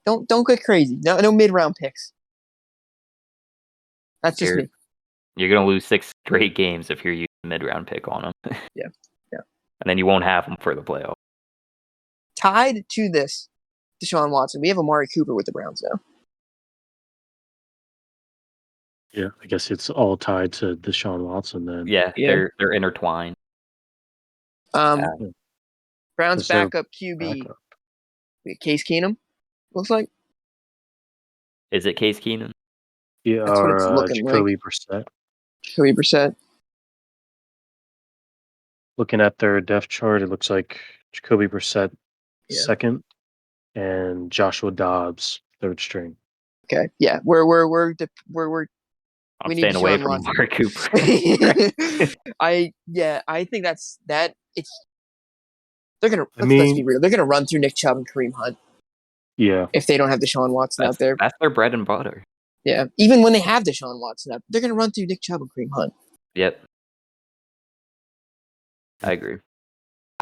Don't get crazy. No mid-round picks. That's just me. You're gonna lose 6 straight games if you're using a mid-round pick on them. Yeah. And then you won't have them for the playoff. Tied to this, Deshaun Watson. We have Amari Cooper with the Browns now. Yeah, I guess it's all tied to Deshaun Watson then. Yeah. They're intertwined. Browns backup QB. Case Keenum, looks like. Is it Case Keenum? Yeah, that's what it's looking Jacoby like. Brissett. Jacoby Brissett. Looking at their depth chart, it looks like Jacoby Brissett second, and Joshua Dobbs third string. Okay, yeah, we're I'm staying away from Amari Cooper. I think that's that. They're gonna. Let's be real. They're gonna run through Nick Chubb and Kareem Hunt. Yeah, if they don't have Deshaun Watson out there, that's their bread and butter. Yeah, even when they have Deshaun Watson out, they're gonna run through Nick Chubb and Kareem Hunt. Yep, I agree.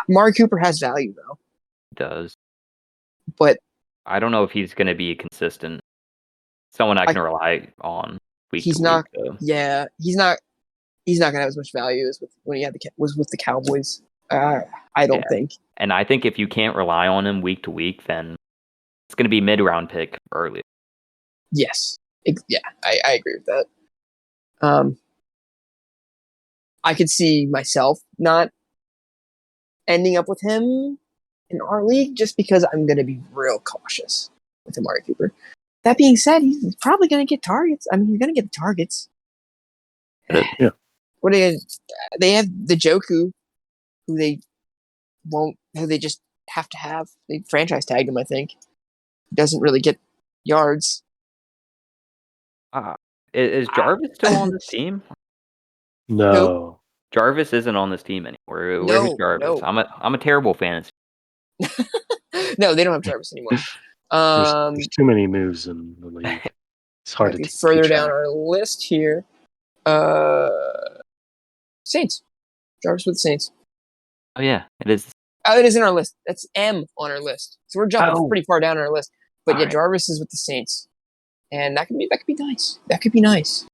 Amari Cooper has value though. He does, but I don't know if he's gonna be consistent. Someone I can rely on. He's not. Yeah, he's not gonna have as much value as when he was with the Cowboys. I don't think. And I think if you can't rely on him week to week, then it's going to be mid-round pick early. Yes. Yeah, I agree with that. I could see myself not ending up with him in our league just because I'm going to be real cautious with Amari Cooper. That being said, he's probably going to get targets. I mean, he's going to get the targets. Yeah. What they have the Joku, who they just have to have. They franchise tagged him, I think. He doesn't really get yards. Is Jarvis still on this team? No. Jarvis isn't on this team anymore. Where's No, Jarvis? no. I'm a terrible fantasy. No, they don't have Jarvis anymore. There's too many moves in the league. It's hard to Might be keep further track. down our list here. Saints. Jarvis with the Saints. Oh yeah, it is. Oh, it is in our list. That's M on our list. So we're jumping pretty far down our list. But All yeah, right. Jarvis is with the Saints. And that could be nice. That could be nice.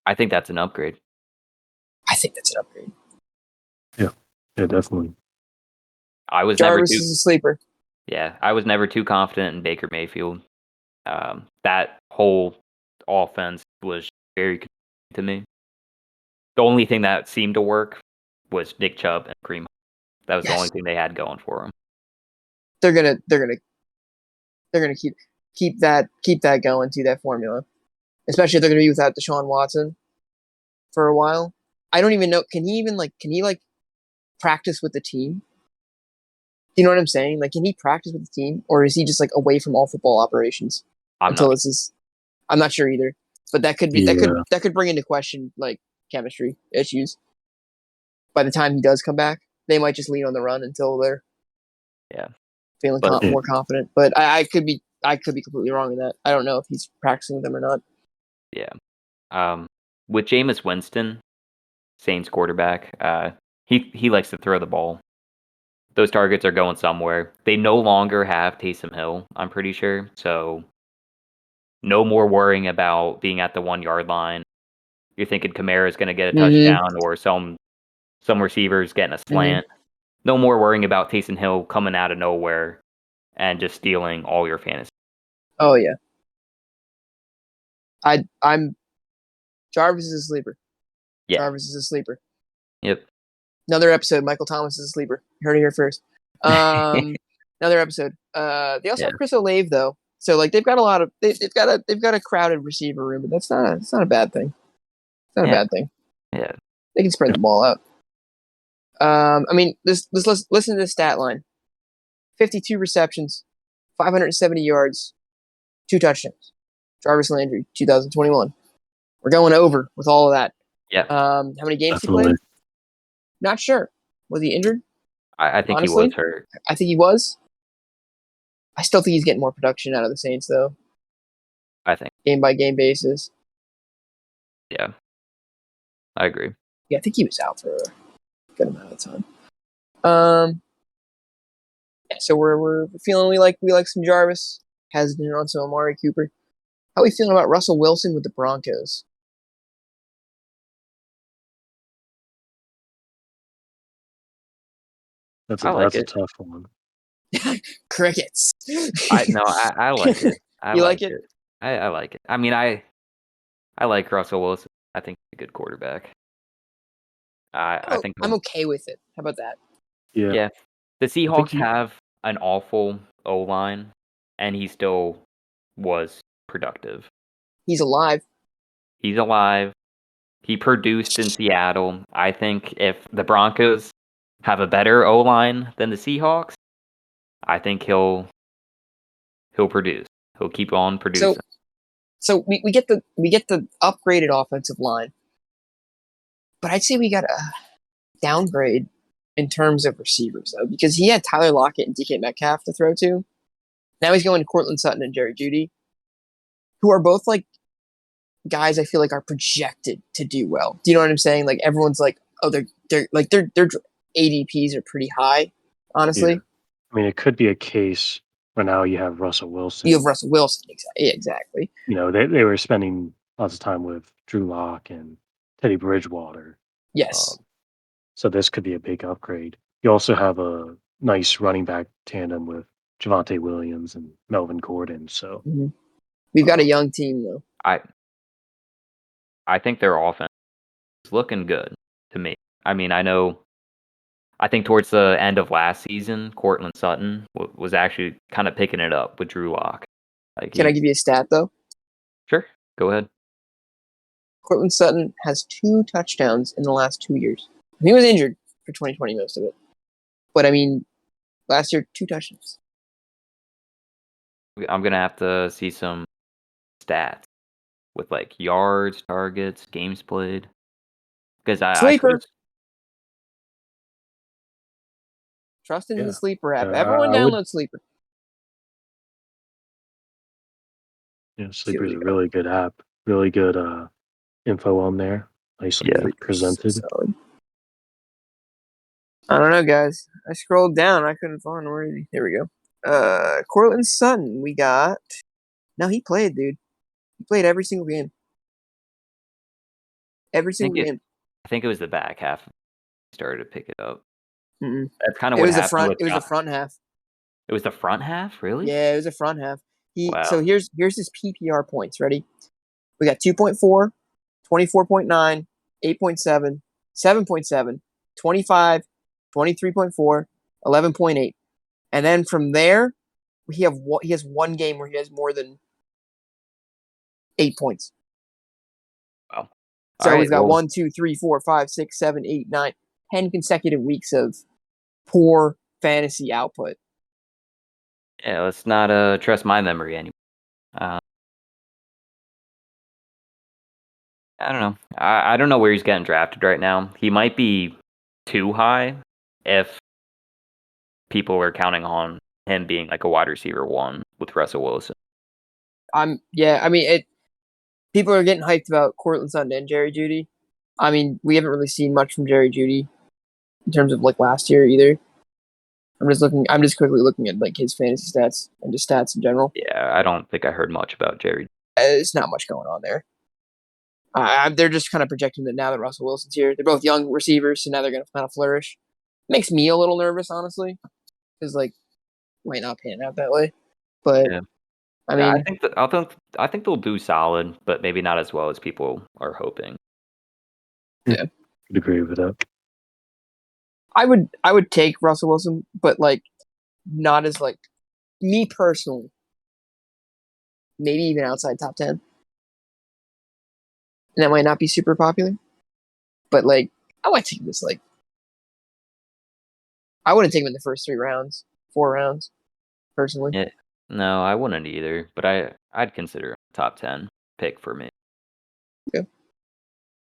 I think that's an upgrade. I think that's an upgrade. Yeah, definitely. I was Jarvis never too. is a sleeper. Yeah, I was never too confident in Baker Mayfield. That whole offense was very confusing to me. The only thing that seemed to work was Nick Chubb and Kareem. That was the only thing they had going for them. They're gonna keep that going to that formula. Especially if they're gonna be without Deshaun Watson for a while. I don't even know. Can he practice with the team? Do you know what I'm saying? Like, can he practice with the team, or is he just like away from all football operations I'm not sure either. But that could be that could bring into question like chemistry issues. By the time he does come back, they might just lean on the run until they're feeling more confident. But I could be completely wrong in that. I don't know if he's practicing with them or not. Yeah. With Jameis Winston, Saints quarterback, he likes to throw the ball. Those targets are going somewhere. They no longer have Taysom Hill, I'm pretty sure. So no more worrying about being at the 1 yard line. You're thinking Kamara's going to get a touchdown or some receivers getting a slant. No more worrying about Taysom Hill coming out of nowhere and just stealing all your fantasy. Oh yeah. I'm Jarvis is a sleeper. Yeah. Jarvis is a sleeper. Yep. Another episode. Michael Thomas is a sleeper. You heard it here first. Another episode. They also have Chris Olave though, so like they've got a lot of they've got a crowded receiver room, but that's not a bad thing. It's not a bad thing. Yeah. They can spread the ball out. I mean, let's listen to the stat line: 52 receptions, 570 yards, 2 touchdowns. Jarvis Landry, 2021. We're going over with all of that. Yeah. How many games he played? Not sure. Was he injured? I think honestly, he was hurt. I think he was. I still think he's getting more production out of the Saints, though. I think. Game by game basis. Yeah. I agree. Yeah, I think he was out for a good amount of time. Yeah, so we're feeling we like some Jarvis. Hesitant on some Amari Cooper. How are we feeling about Russell Wilson with the Broncos? That's a tough one. Crickets. I like it. You like it? I like it. I mean, I like Russell Wilson. I think he's a good quarterback. I think I'm okay with it. How about that? Yeah. The Seahawks have an awful O-line, and he still was productive. He's alive. He produced in Seattle. I think if the Broncos have a better O-line than the Seahawks, I think he'll produce. He'll keep on producing. So we get the upgraded offensive line, but I'd say we got a downgrade in terms of receivers though, because he had Tyler Lockett and DK Metcalf to throw to. Now he's going to Courtland Sutton and Jerry Jeudy, who are both like guys I feel like are projected to do well. Do you know what I'm saying? Like everyone's like, oh, their ADPs are pretty high. Honestly, I mean, it could be a case where now you have Russell Wilson. You have Russell Wilson, exactly. You know, they were spending lots of time with Drew Lock and Teddy Bridgewater. Yes. So this could be a big upgrade. You also have a nice running back tandem with Javonte Williams and Melvin Gordon. So we've got a young team though. I think their offense is looking good to me. I mean, I think towards the end of last season, Cortland Sutton was actually kind of picking it up with Drew Lock. Like Can I give you a stat though? Sure, go ahead. Cortland Sutton has 2 touchdowns in the last 2 years. He was injured for 2020 most of it, but I mean, last year 2 touchdowns. I'm gonna have to see some stats with like yards, targets, games played, because I could Sleeper. have. Trust in Yeah. the Sleeper app. Yeah, Everyone I would. download Sleeper. See what Sleeper's we a got. really good app. Really good info on there. Nicely Yeah. presented. Solid. I don't know, guys. I scrolled down. I couldn't find where is he. There we go. Cortland Sutton. We got. No, he played, dude. He played every single game. Every single game. I think it was the back half started to pick it up. Mm-mm. That's kind of It what was the happened front. with It was the front half. It was the front half, really? Yeah, it was the front half. Wow. So here's his PPR points. Ready? We got 2.4, 24.9, 8.7, 7.7, 25, 23.4, 11.8. And then from there, he has one game where he has more than 8 points. Wow. So he's got 1, 2, 3, 4, 5, 6, 7, 8, 9, 10 consecutive weeks of poor fantasy output. Yeah, let's not trust my memory anymore. I don't know. I don't know where he's getting drafted right now. He might be too high if people are counting on him being like a wide receiver 1 with Russell Wilson. People are getting hyped about Cortland Sutton and Jerry Jeudy. I mean, we haven't really seen much from Jerry Jeudy in terms of like last year either. I'm just quickly looking at like his fantasy stats and just stats in general. Yeah, I don't think I heard much about Jerry. There's not much going on there. They're just kind of projecting that now that Russell Wilson's here, they're both young receivers, so now they're going to kind of flourish. Makes me a little nervous, honestly, because like might not pan out that way. But Yeah. I mean, I think they'll do solid, but maybe not as well as people are hoping. Yeah, I'd agree with that. I would take Russell Wilson, but like not as like me personally. Maybe even outside top 10. And that might not be super popular. But like I might take this like I wouldn't take him in the first 4 rounds, personally. Yeah. No, I wouldn't either, but I'd consider him a top 10 pick for me. Okay.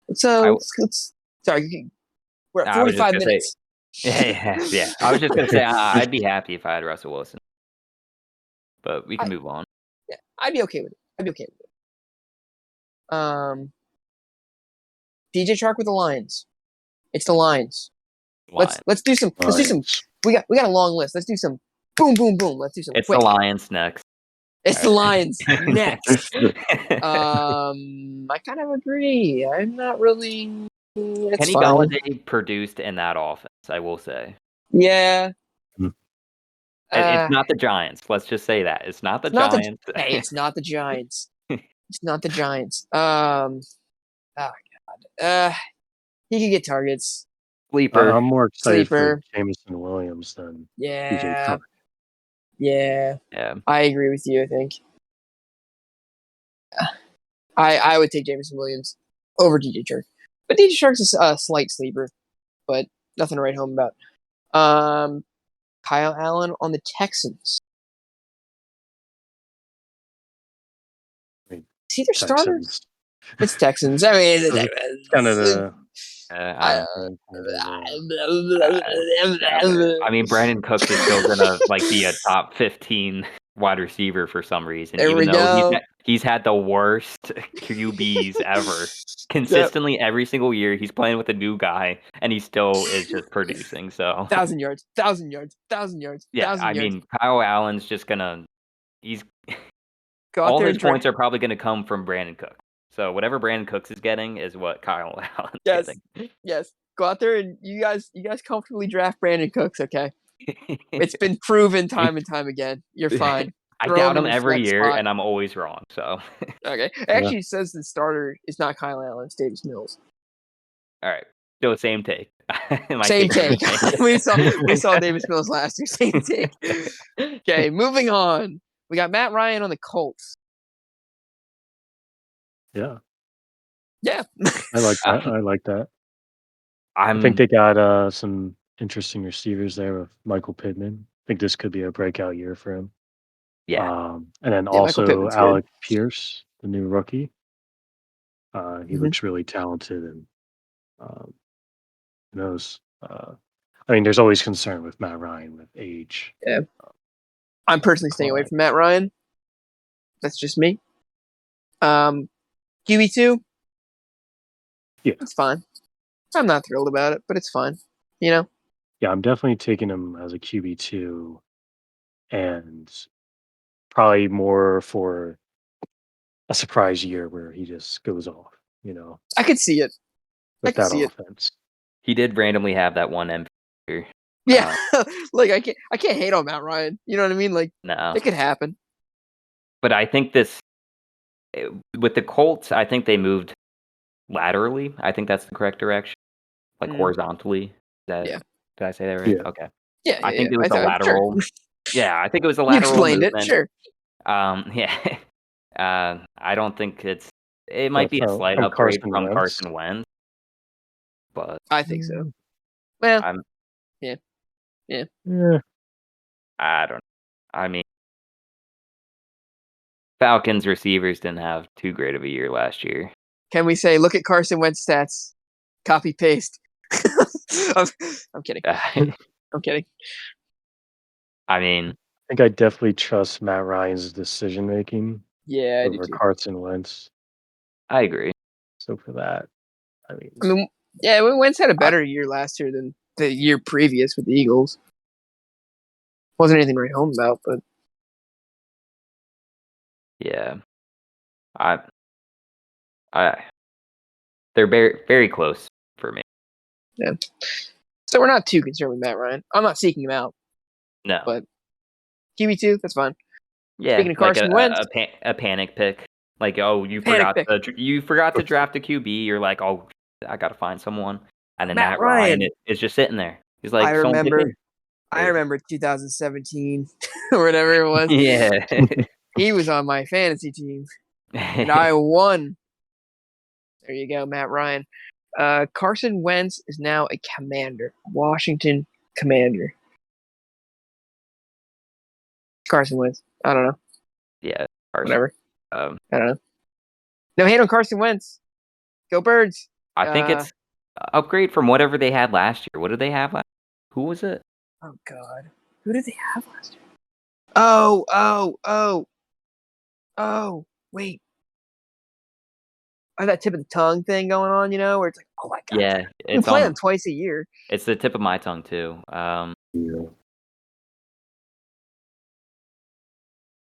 Let's sorry, we're at I was just 45 gonna minutes. Yeah. I was just gonna say I'd be happy if I had Russell Wilson, but we can move on. Yeah, I'd be okay with it. DJ Chark with the Lions. It's the Lions. Lions. Let's do some. We got a long list. Let's do some. Boom, boom, boom. Let's do some. It's quick. the Lions next. It's the Lions next. I kind of agree. I'm not really. It's Kenny fine. Galladay produced in that offense, I will say. Yeah. It's not the Giants. Let's just say that. It's not the Giants. Hey, it's not the Giants. It's not the Giants. Oh God. He could get targets. Sleeper. I'm more excited Sleeper. for Jameson Williams than DJ Yeah. Chark. Yeah. Yeah. I agree with you, I think. I would take Jameson Williams over DJ Chark. But DJ Chark's a slight sleeper, but nothing to write home about. Kyle Allen on the Texans. I mean, Is he their starter? Texans. It's Texans. I mean, It's kind of the. I mean, Brandon Cooks is still gonna like be a top 15 wide receiver for some reason, there even we though go. he's had the worst QBs ever. Consistently every single year, he's playing with a new guy, and he still is just producing. So 1,000 yards. yeah, I mean, Kyle Allen's just gonna all his points are probably gonna come from Brandon Cooks. So whatever Brandon Cooks is getting is what Kyle Allen's getting. Yes. Go out there and you guys comfortably draft Brandon Cooks, okay? It's been proven time and time again. You're fine. I doubt him every year, and I'm always wrong. So okay, it actually says the starter is not Kyle Allen, it's Davis Mills. All right. Still same take. My Same take take. remains. we saw Davis Mills last year. Same take. Okay, moving on. We got Matt Ryan on the Colts. Yeah, Yeah. I like that. I'm I like that. I think I'm they got some interesting receivers there with Michael Pittman. I think this could be a breakout year for him. yeah. And then Yeah, Michael also Pittman's good. Alec Pierce, the new rookie. He Mhm. looks really talented, and um, who knows? I mean, there's always concern with Matt Ryan with age. Yeah. I'm personally staying away Decline. from Matt Ryan. That's just me. QB2, Yeah, it's fine. I'm not thrilled about it, but it's fine. You know? yeah, I'm definitely taking him as a QB2, and probably more for a surprise year where he just goes off, I could see it. I with could that see it. offense. He did randomly have that one MVP year. Yeah. Uh, Like I can't hate on Matt Ryan. You know what I mean? Like no. it could happen. But I think with the Colts, I think they moved laterally. I think that's the correct direction. Like Mm, horizontally. Is that yeah. did I say that right? Yeah, Okay. Yeah, I yeah, yeah. think it was a Sure. lateral. Yeah, I think it was a You lateral explained it. movement. Sure. Yeah. I don't think it might but be a slight from upgrade Carson from Wentz. Carson Wentz, but I think so. Well, I'm yeah. Yeah. Yeah, I don't know. I mean, Falcons receivers didn't have too great of a year last year. Can we say look at Carson Wentz stats? Copy paste. I'm, I'm kidding. I I'm kidding. mean, think I definitely trust Matt Ryan's decision making Yeah, I do over too. Carson Wentz. I agree. So for that, I mean, I mean, yeah, Wentz had a I, better year last year than the year previous with the Eagles. Wasn't anything to write home about, but yeah. I I they're very very close for me. yeah. So we're not too concerned with Matt Ryan. I'm not seeking him out, No. but QB2, that's fine. Yeah, Speaking of like Carson Wentz, a panic pick. Like, oh, panic pick. you forgot to draft a QB. You're like, oh, I gotta find someone. And then Matt Matt Ryan Ryan. is just sitting there. He's I like, someone pick remember. me. I Or- remember 2017 or whatever it was. Yeah. He was on my fantasy team, and I won. There you go, Matt Ryan. Carson Wentz is now a Commander, Washington Commander. Carson Wentz. I don't know. Yeah. Carson. Whatever. Um, I don't know. No hate on Carson Wentz. Go Birds. I think it's a upgrade from whatever they had last year. What did they have last? Who was it? Oh God, who did they have last year? Oh. Wait. That tip of the tongue thing going on, where it's like, oh my God, Yeah, we it's play on. them twice a year. It's the tip of my tongue too. yeah.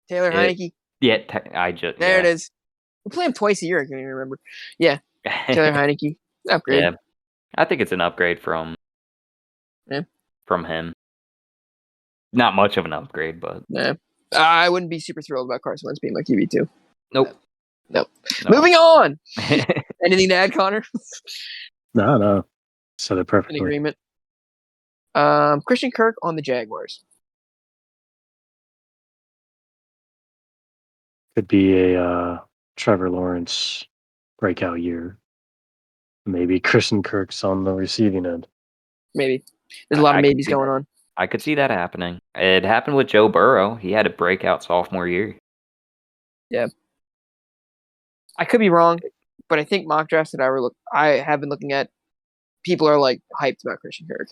Taylor It, Heineke. yeah, I just There it is. We play him twice a year. I can't even remember. Yeah, Taylor yeah. Heineke. Upgrade. Yeah, I think it's an upgrade from Yeah. him. Not much of an upgrade, but Nah. I wouldn't be super thrilled about Carson Wentz being my QB2. nope. Nope. No. Moving on. Anything to add, Connor? No. Said it In perfectly. agreement. Christian Kirk on the Jaguars. Could be a Trevor Lawrence breakout year. Maybe Christian Kirk's on the receiving end. Maybe. There's a lot of I could maybes see going that. on. I could see that happening. It happened with Joe Burrow. He had a breakout sophomore year. Yeah. I could be wrong, but I think mock drafts that I have been looking at, people are like hyped about Christian Kirk.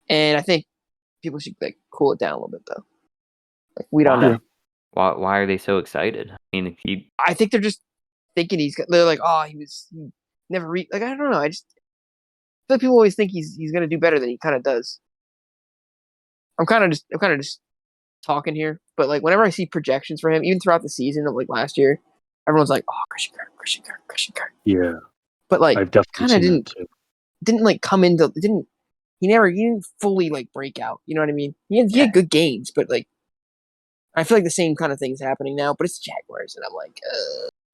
And I think people should like cool it down a little bit though. Like we don't Why? know. Why are they so excited? I mean, I think they're just thinking they're like, oh, he never like I don't know. I feel like people always think he's gonna do better than he kind of does. I'm kind of just talking here, but like whenever I see projections for him, even throughout the season of like last year, everyone's like, oh, Christian Kirk, Christian Kirk, Christian Kirk. Yeah, But like I've definitely kind of seen that too. didn't like come into he didn't fully like break out. You know what I mean? He had good games, but like I feel like the same kind of thing's happening now. But it's Jaguars, and I'm like,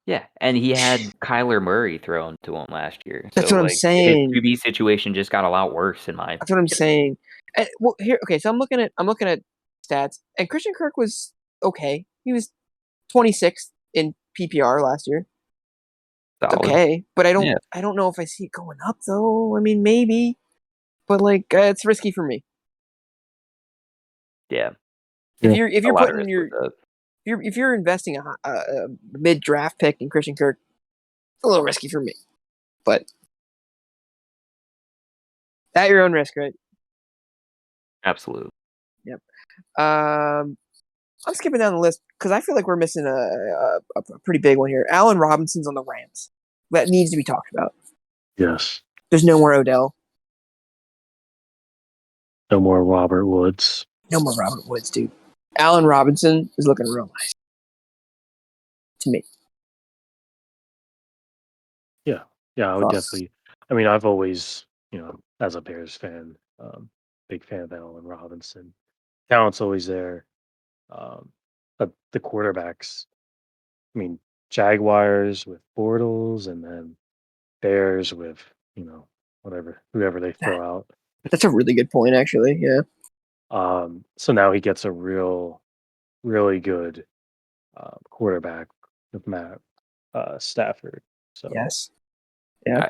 Yeah, and he had Kyler Murray thrown to him last year. That's So, what I'm like, his saying. QB situation just got a lot worse in my That's what I'm opinion. saying. Well, here, okay. So I'm looking at stats, and Christian Kirk was okay. He was 26th in PPR last year. It's Solid. okay, but I Yeah. don't know if I see it going up though. I mean, maybe, but like it's risky for me. Yeah. If Yeah. you're A lot of putting risk with that. if you're investing a mid draft pick in Christian Kirk, it's a little risky for me. But at your own risk, right? Absolutely. Yep. I'm skipping down the list because I feel like we're missing a pretty big one here. Allen Robinson's on the Rams. That needs to be talked about. Yes. There's no more Odell. No more Robert Woods. No more Robert Woods, dude. Allen Robinson is looking real nice to me. Yeah. Yeah, I would definitely. I mean, I've always, as a Bears fan, big fan of Allen Robinson. Talent's always there. Um, but the quarterbacks, I mean, Jaguars with Bortles and then Bears with, whoever they throw out. That's a really good point, actually. Yeah. So now he gets a really good quarterback with Matt Stafford. So Yes. Yeah.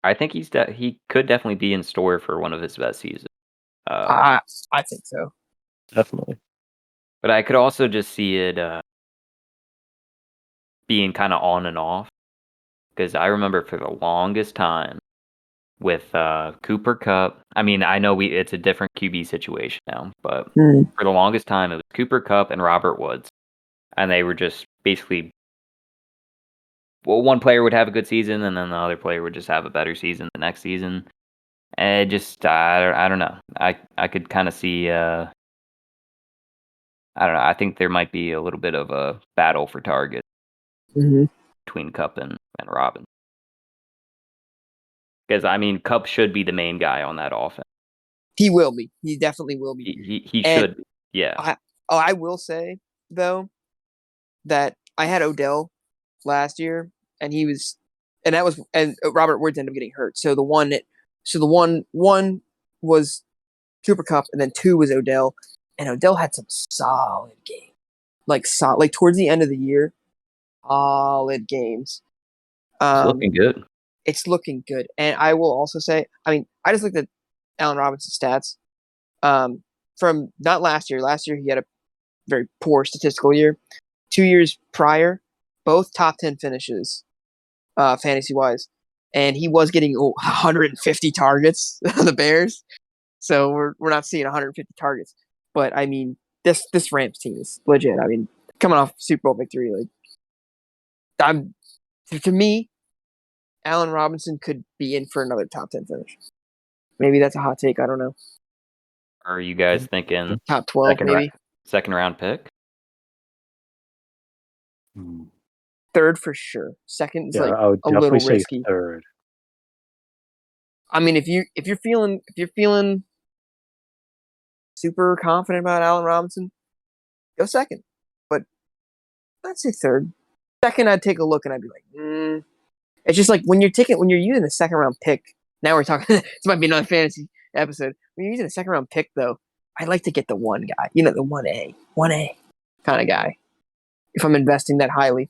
I think he could definitely be in store for one of his best seasons. I think so. definitely. But I could also just see it being kind of on and off because I remember for the longest time with Cooper Cup. I mean, I know it's a different QB situation now, but for the longest time it was Cooper Cup and Robert Woods, and they were just basically one player would have a good season, and then the other player would just have a better season the next season. And it just I don't know. I could kind of see I don't know. I think there might be a little bit of a battle for target between Cup and Robin. Because I mean, Cup should be the main guy on that offense. He will be. He definitely will be. He And should be. Yeah. I will say though that I had Odell last year, and Robert Woods ended up getting hurt. So the one was Cooper Cup, and then two was Odell, and Odell had some solid games, like towards the end of the year, solid games. It's looking good. It's looking good, and I will also say, I mean, I just looked at Allen Robinson's stats from not last year. Last year he had a very poor statistical year. 2 years prior, both top 10 finishes, fantasy wise, and he was getting 150 targets on the Bears. So we're not seeing 150 targets, but I mean this Rams team is legit. I mean, coming off Super Bowl victory, like to me, Allen Robinson could be in for another top 10 finish. Maybe that's a hot take. I don't know. Are you guys thinking Top 12, maybe second round pick? third for sure. Second is Yeah, like I would a definitely little say risky. third. I mean, if you're feeling super confident about Allen Robinson, go second. But I'd say third. Second, I'd take a look and I'd be like, It's just like when you're using a second round pick. Now we're talking. This might be another fantasy episode. When you're using a second round pick, though, I like to get the one guy. You know, the 1A kind of guy. If I'm investing that highly,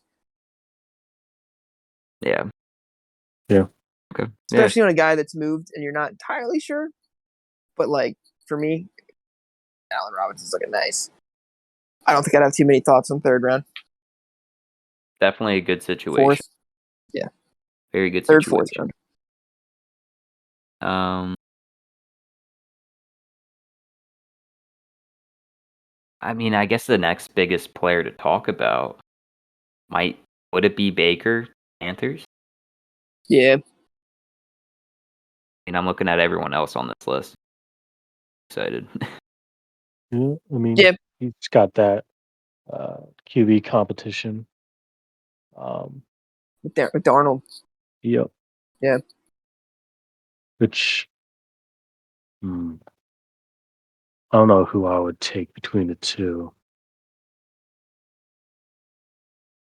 Yeah. Yeah. Okay. especially on a guy that's moved and you're not entirely sure. But like for me, Allen Robinson's looking nice. I don't think I'd have too many thoughts on third round. Definitely a good situation. Fourth, yeah, Very good third, situation. fourth round. I mean, I guess the next biggest player to talk about would it be Baker, Panthers? Yeah, And I'm looking at everyone else on this list. Excited. Yeah, I mean, yeah. he's got that QB competition. With Darnold. Yep. Yeah. Which I don't know who I would take between the two.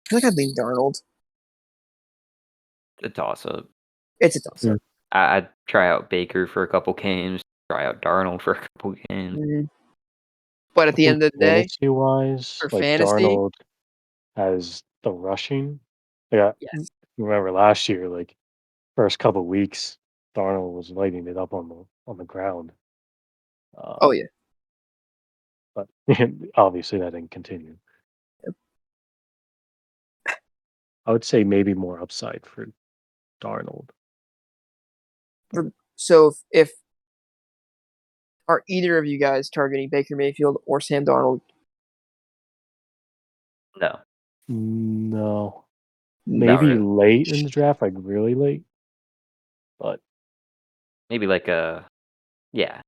I feel like I'd lean Darnold. The toss-up. It's a toss-up. I'd try out Baker for a couple games, try out Darnold for a couple games. Mhm. But at I the think end of the day, fantasy-wise, for like fantasy, Darnold has the rushing. Yeah, yes. remember last year, like first couple weeks, Darnold was lighting it up on the ground. Oh Um, yeah. but obviously that didn't continue. I would say maybe more upside for Darnold. So if are either of you guys targeting Baker Mayfield or Sam Darnold? No, No, not maybe really. late in the draft, like really late, but Maybe like yeah,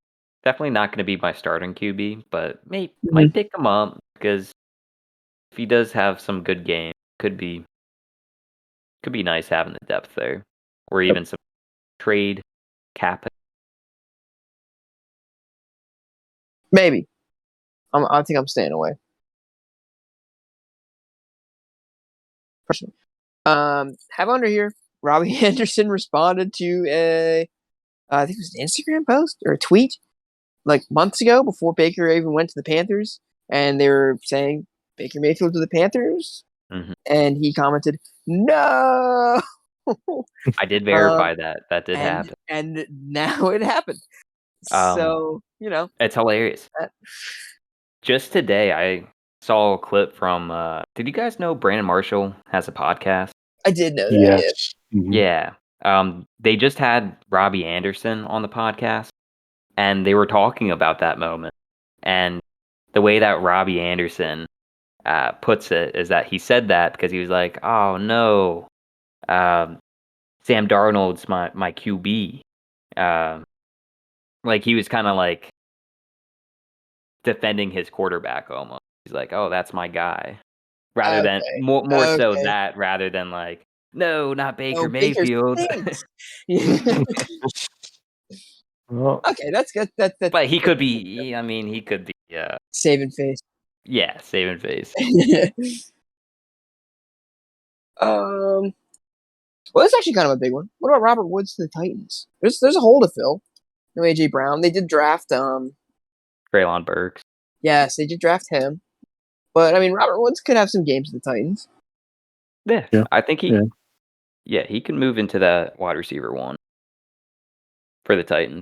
definitely not going to be my starting QB, but Mhm. might pick him up because if he does have some good game, could be nice having the depth there, or yep. even some trade cap. Maybe. I think I'm staying away. Personally. Have under here. Robbie Anderson responded to I think it was an Instagram post or a tweet like months ago before Baker even went to the Panthers, and they were saying Baker Mayfield to the Panthers, Mhm. and he commented, "No." I did um, verify that. That did and happen. and now it happened. Um, So it's hilarious. that, Just today, I saw a clip from. Did you guys know Brandon Marshall has a podcast? I did know that. Yeah. Yes. Yeah. They just had Robbie Anderson on the podcast, and they were talking about that moment. And the way that Robbie Anderson puts it is that he said that because he was like, "Oh no, um, Sam Darnold's my QB." Um, like he was kind of like defending his quarterback almost. He's like, "Oh, that's my guy," rather than Okay. more so Okay. that rather than like, "No, not Baker Oh, Baker Mayfield." stinks. Well, Okay, that's good. That's But he good. could be. I mean, he could be. Saving face. Yeah, saving face. um. Well, that's actually kind of a big one. What about Robert Woods to the Titans? There's a hole to fill. No AJ Brown. They did draft. Traylon Burks. Yes, they did draft him. But I mean, Robert Woods could have some games with the Titans. Yeah, yeah, I think yeah. he can move into that wide receiver one for the Titans.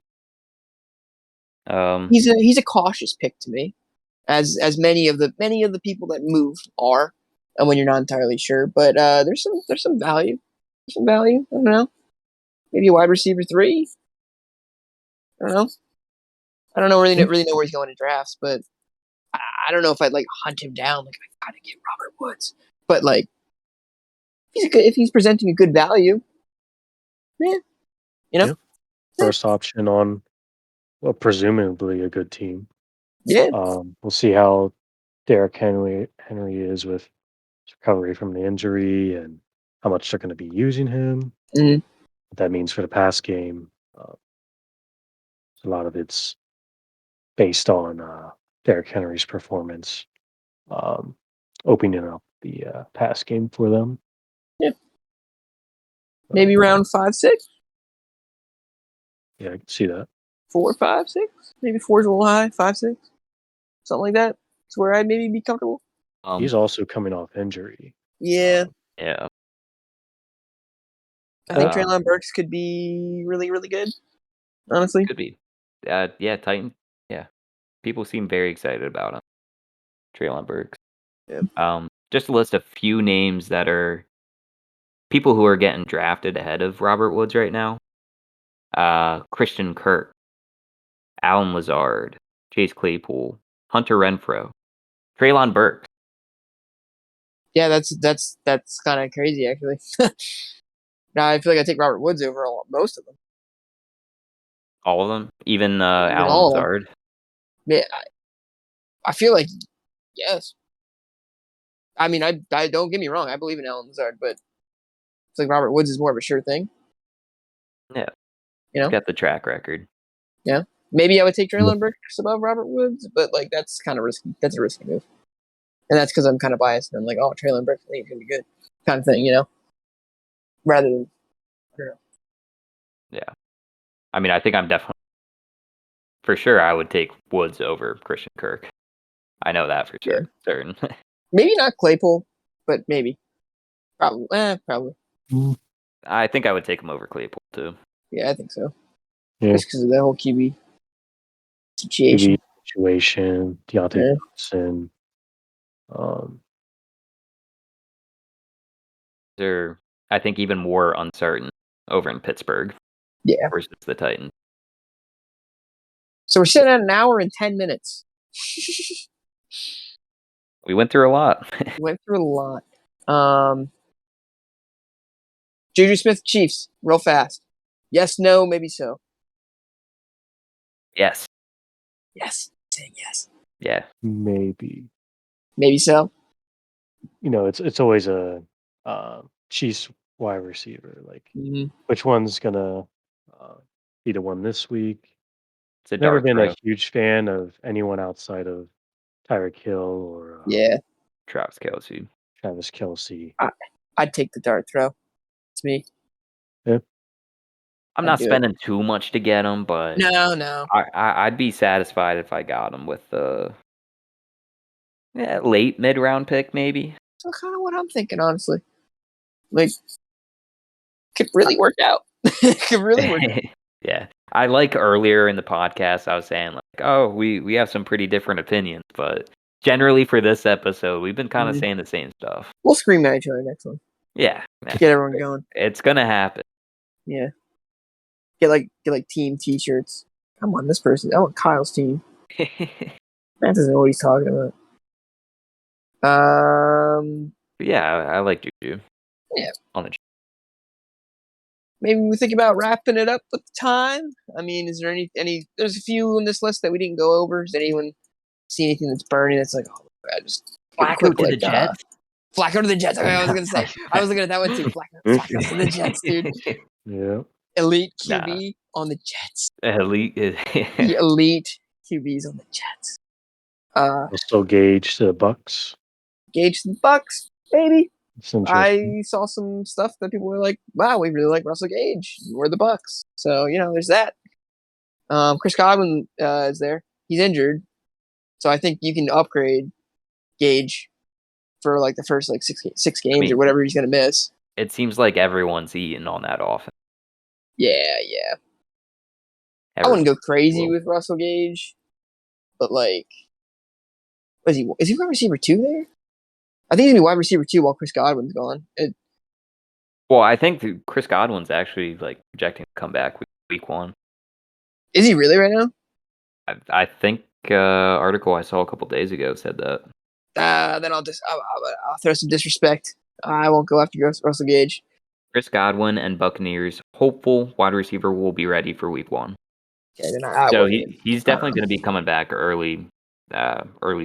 Um, He's a cautious pick to me, as many of the people that moved are, and when you're not entirely sure. But there's some value. There's some value. I don't know. Maybe a wide receiver 3. I don't know. I don't know really know where he's going in drafts, but I don't know if I'd like hunt him down. Like I gotta get Robert Woods, but like if he's presenting a good value, yeah, you know, Yeah. yeah, First option on, well, presumably a good team. yeah. We'll see how Derrick Henry is with his recovery from the injury and how much they're going to be using him. Mhm. What that means for the pass game. A lot of it's based on Derrick Henry's performance, um, opening up the pass game for them. Yeah. But Maybe round 5, 6, yeah, I can see that. 4, 5, 6. Maybe 4's a little high. 5, 6, something like that. It's where I'd maybe be comfortable. He's also coming off injury. Yeah, Um, yeah. I think Um, Treylon Burks could be really really good. Honestly, could be. Yeah, Titan. Yeah, people seem very excited about him. Traylon Burks. yeah. Just to list a few names that are people who are getting drafted ahead of Robert Woods right now. Christian Kirk, Alan Lazard, Chase Claypool, Hunter Renfro, Traylon Burks. Yeah, that's kind of crazy actually. Now I feel like I take Robert Woods over most of them, All of them, even even Alan all of them. Lazard. Yeah, I feel like yes. I mean, I don't get me wrong. I believe in Alan Lazard, but it's like Robert Woods is more of a sure thing. Yeah, You he's know, got the track record. yeah. Maybe I would take Traylon Burks above Robert Woods, but like that's kind of risky. That's a risky move, and that's because I'm kind of biased and I'm like, oh, Traylon Burks, I think he's gonna be good, kind of thing. Rather than True. Yeah. I mean, I think I'm definitely for sure. I would take Woods over Christian Kirk. I know that for Yeah. certain. Maybe not Claypool, but maybe. Probably. Probably. Mm, I think I would take him over Claypool too. Yeah, I think so. Yeah. Just because of the whole QB situation. QB situation, Deontay Yeah. Johnson. Um, They're, I think, even more uncertain over in Pittsburgh Yeah. versus the Titans. So we're sitting at an hour and 10 minutes. We went through a lot. Went through a lot. Juju Smith Chiefs, real fast. Yes, no, maybe so. Yes. Yes. Saying yes. Yeah. maybe. Maybe so. It's always a Chiefs wide receiver. Like, Mm-hmm. which one's gonna uh, be the one this week? It's a Never dart been a throw. huge fan of anyone outside of Tyreek Hill or Yeah. Travis Kelce. Travis Kelsey. I'd take the dart throw. It's me. Yeah. I'm I'd not do it. spending too much to get him, but No. I'd be satisfied if I got him with the late mid-round pick, maybe. That's kind of what I'm thinking, honestly. Like, could really work out. Could really work out. Yeah. I like earlier in the podcast, I was saying like, oh, we have some pretty different opinions, but generally for this episode, we've been kind of Mhm. saying the same stuff. We'll scream at each other next one. Yeah. Get everyone going. It's gonna happen. Yeah. Get like team T-shirts. Come on, this person. I want Kyle's team. Matt doesn't know what he's talking about. Yeah, I like Juju. Yeah. On the Maybe we think about wrapping it up with the time. I mean, is there any? There's a few on this list that we didn't go over. Does anyone see anything that's burning? That's like, oh, God, just Flacco to the Jets. Flacco to the Jets. Okay, I was gonna say. I was looking at that one too. Flacco to the Jets, dude. Yeah. Elite Nah. QB on the Jets. Elite. The elite QBs on the Jets. Also Gage to the Bucks. Gauge the Bucks, baby. It's interesting. I saw some stuff that people were like, "Wow, we really like Russell Gage. We're the Bucks." So there's that. Chris Godwin is there. He's injured, so I think you can upgrade Gage for like the first like six games or whatever he's gonna miss. It seems like everyone's eating on that offense. Yeah. I wouldn't go crazy with Russell Gage, but like, is he wide receiver 2 there? I think he's gonna be wide receiver 2 while Chris Godwin's gone. Well, I think Chris Godwin's actually like projecting to come back week 1. Is he really right now? I think article I saw a couple days ago said that. Then I'll throw some disrespect. I won't go after Russell Gage. Chris Godwin and Buccaneers hopeful wide receiver will be ready for week 1. Okay, then So he's definitely going to be coming back early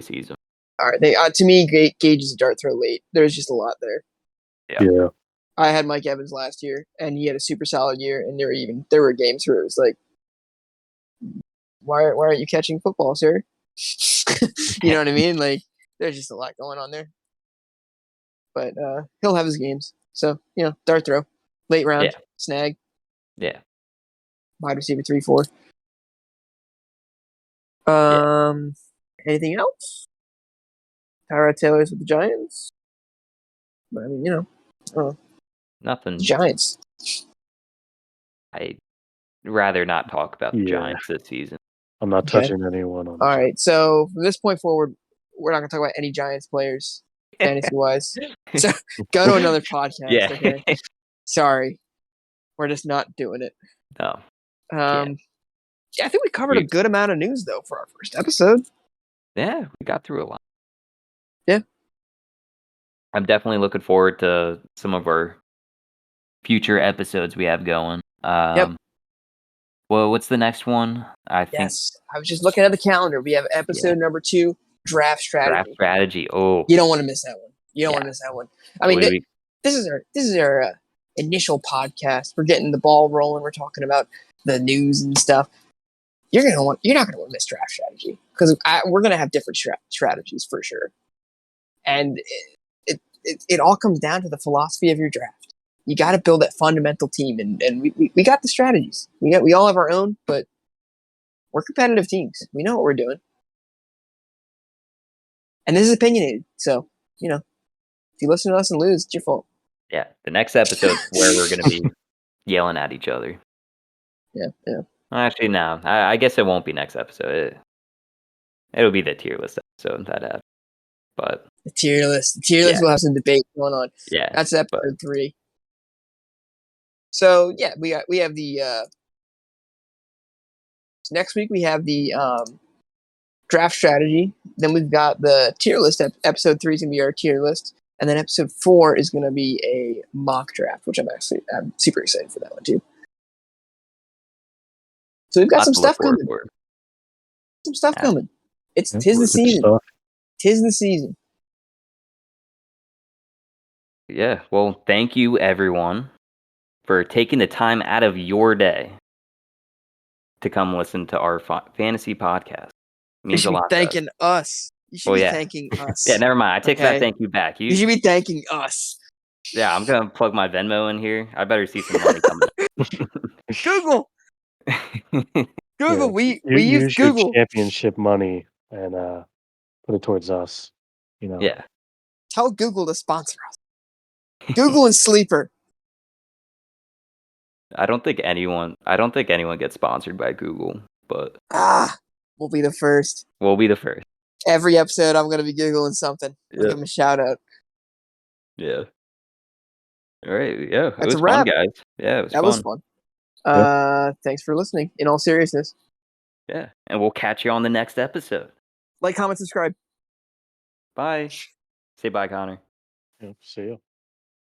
season. All right, to me, Gage is a dart throw late. There's just a lot there. Yeah. I had Mike Evans last year, and he had a super solid year. And there were games where it was like, why aren't you catching football, sir? You know what I mean? Like, there's just a lot going on there. But he'll have his games. So dart throw, late round, snag. Yeah. Wide receiver 3-4. Anything else? Tyrod Taylor's with the Giants. But I mean, Nothing. Giants. I'd rather not talk about the Yeah. Giants this season. I'm not touching anyone on the All right, so from this point forward, we're not going to talk about any Giants players, fantasy-wise. So go to another podcast, okay? Sorry. We're just not doing it. No. Yeah, I think we covered a good amount of news, though, for our first episode. Yeah, we got through a lot. Yeah. I'm definitely looking forward to some of our future episodes we have going. Yep. Well, what's the next one? I think Yes. I was just looking at the calendar. We have episode number 2, Draft Strategy. Draft Strategy. Oh. You don't want to miss that one. You don't want to miss that one. I mean, this is our initial podcast. We're getting the ball rolling. We're talking about the news and stuff. You're not going to want to miss Draft Strategy because we're going to have different strategies for sure. And it all comes down to the philosophy of your draft. you got to build that fundamental team, and we got the strategies. We all have our own, but we're competitive teams. We know what we're doing, and this is opinionated. So if you listen to us and lose, it's your fault. Yeah, the next episode where we're gonna be yelling at each other. Yeah. Actually, no. I guess it won't be next episode. It'll be the tier list episode that happens. But The tier list. Will have some debate going on. yeah, That's episode 3. So yeah, we have the next week we have the draft strategy. Then we've got the tier list. Episode 3 is gonna be our tier list, and then episode 4 is gonna be a mock draft, which I'm super excited for that one too. So we've got some stuff coming. Coming. Tis the season. Tis the season. Yeah. Well, thank you everyone for taking the time out of your day to come listen to our fantasy podcast. It means a lot. Thanking us. You should be thanking us. Yeah, never mind. I take that thank you back. You should be thanking us. Yeah, I'm gonna plug my Venmo in here. I better see some money coming. Google. Yeah, we use use Google championship money and put it towards us. Yeah. Tell Google to sponsor us. Google and Sleeper. I don't think anyone gets sponsored by Google, but we'll be the first. We'll be the first. Every episode, I'm gonna be Googling something. I'll give them a shout out. Yeah. All right. Yeah. That's it was fun, guys. Yeah, it was fun. That was fun. Thanks for listening. In all seriousness. Yeah, and we'll catch you on the next episode. Like, comment, subscribe. Bye. Say bye, Connor. Yeah, see you.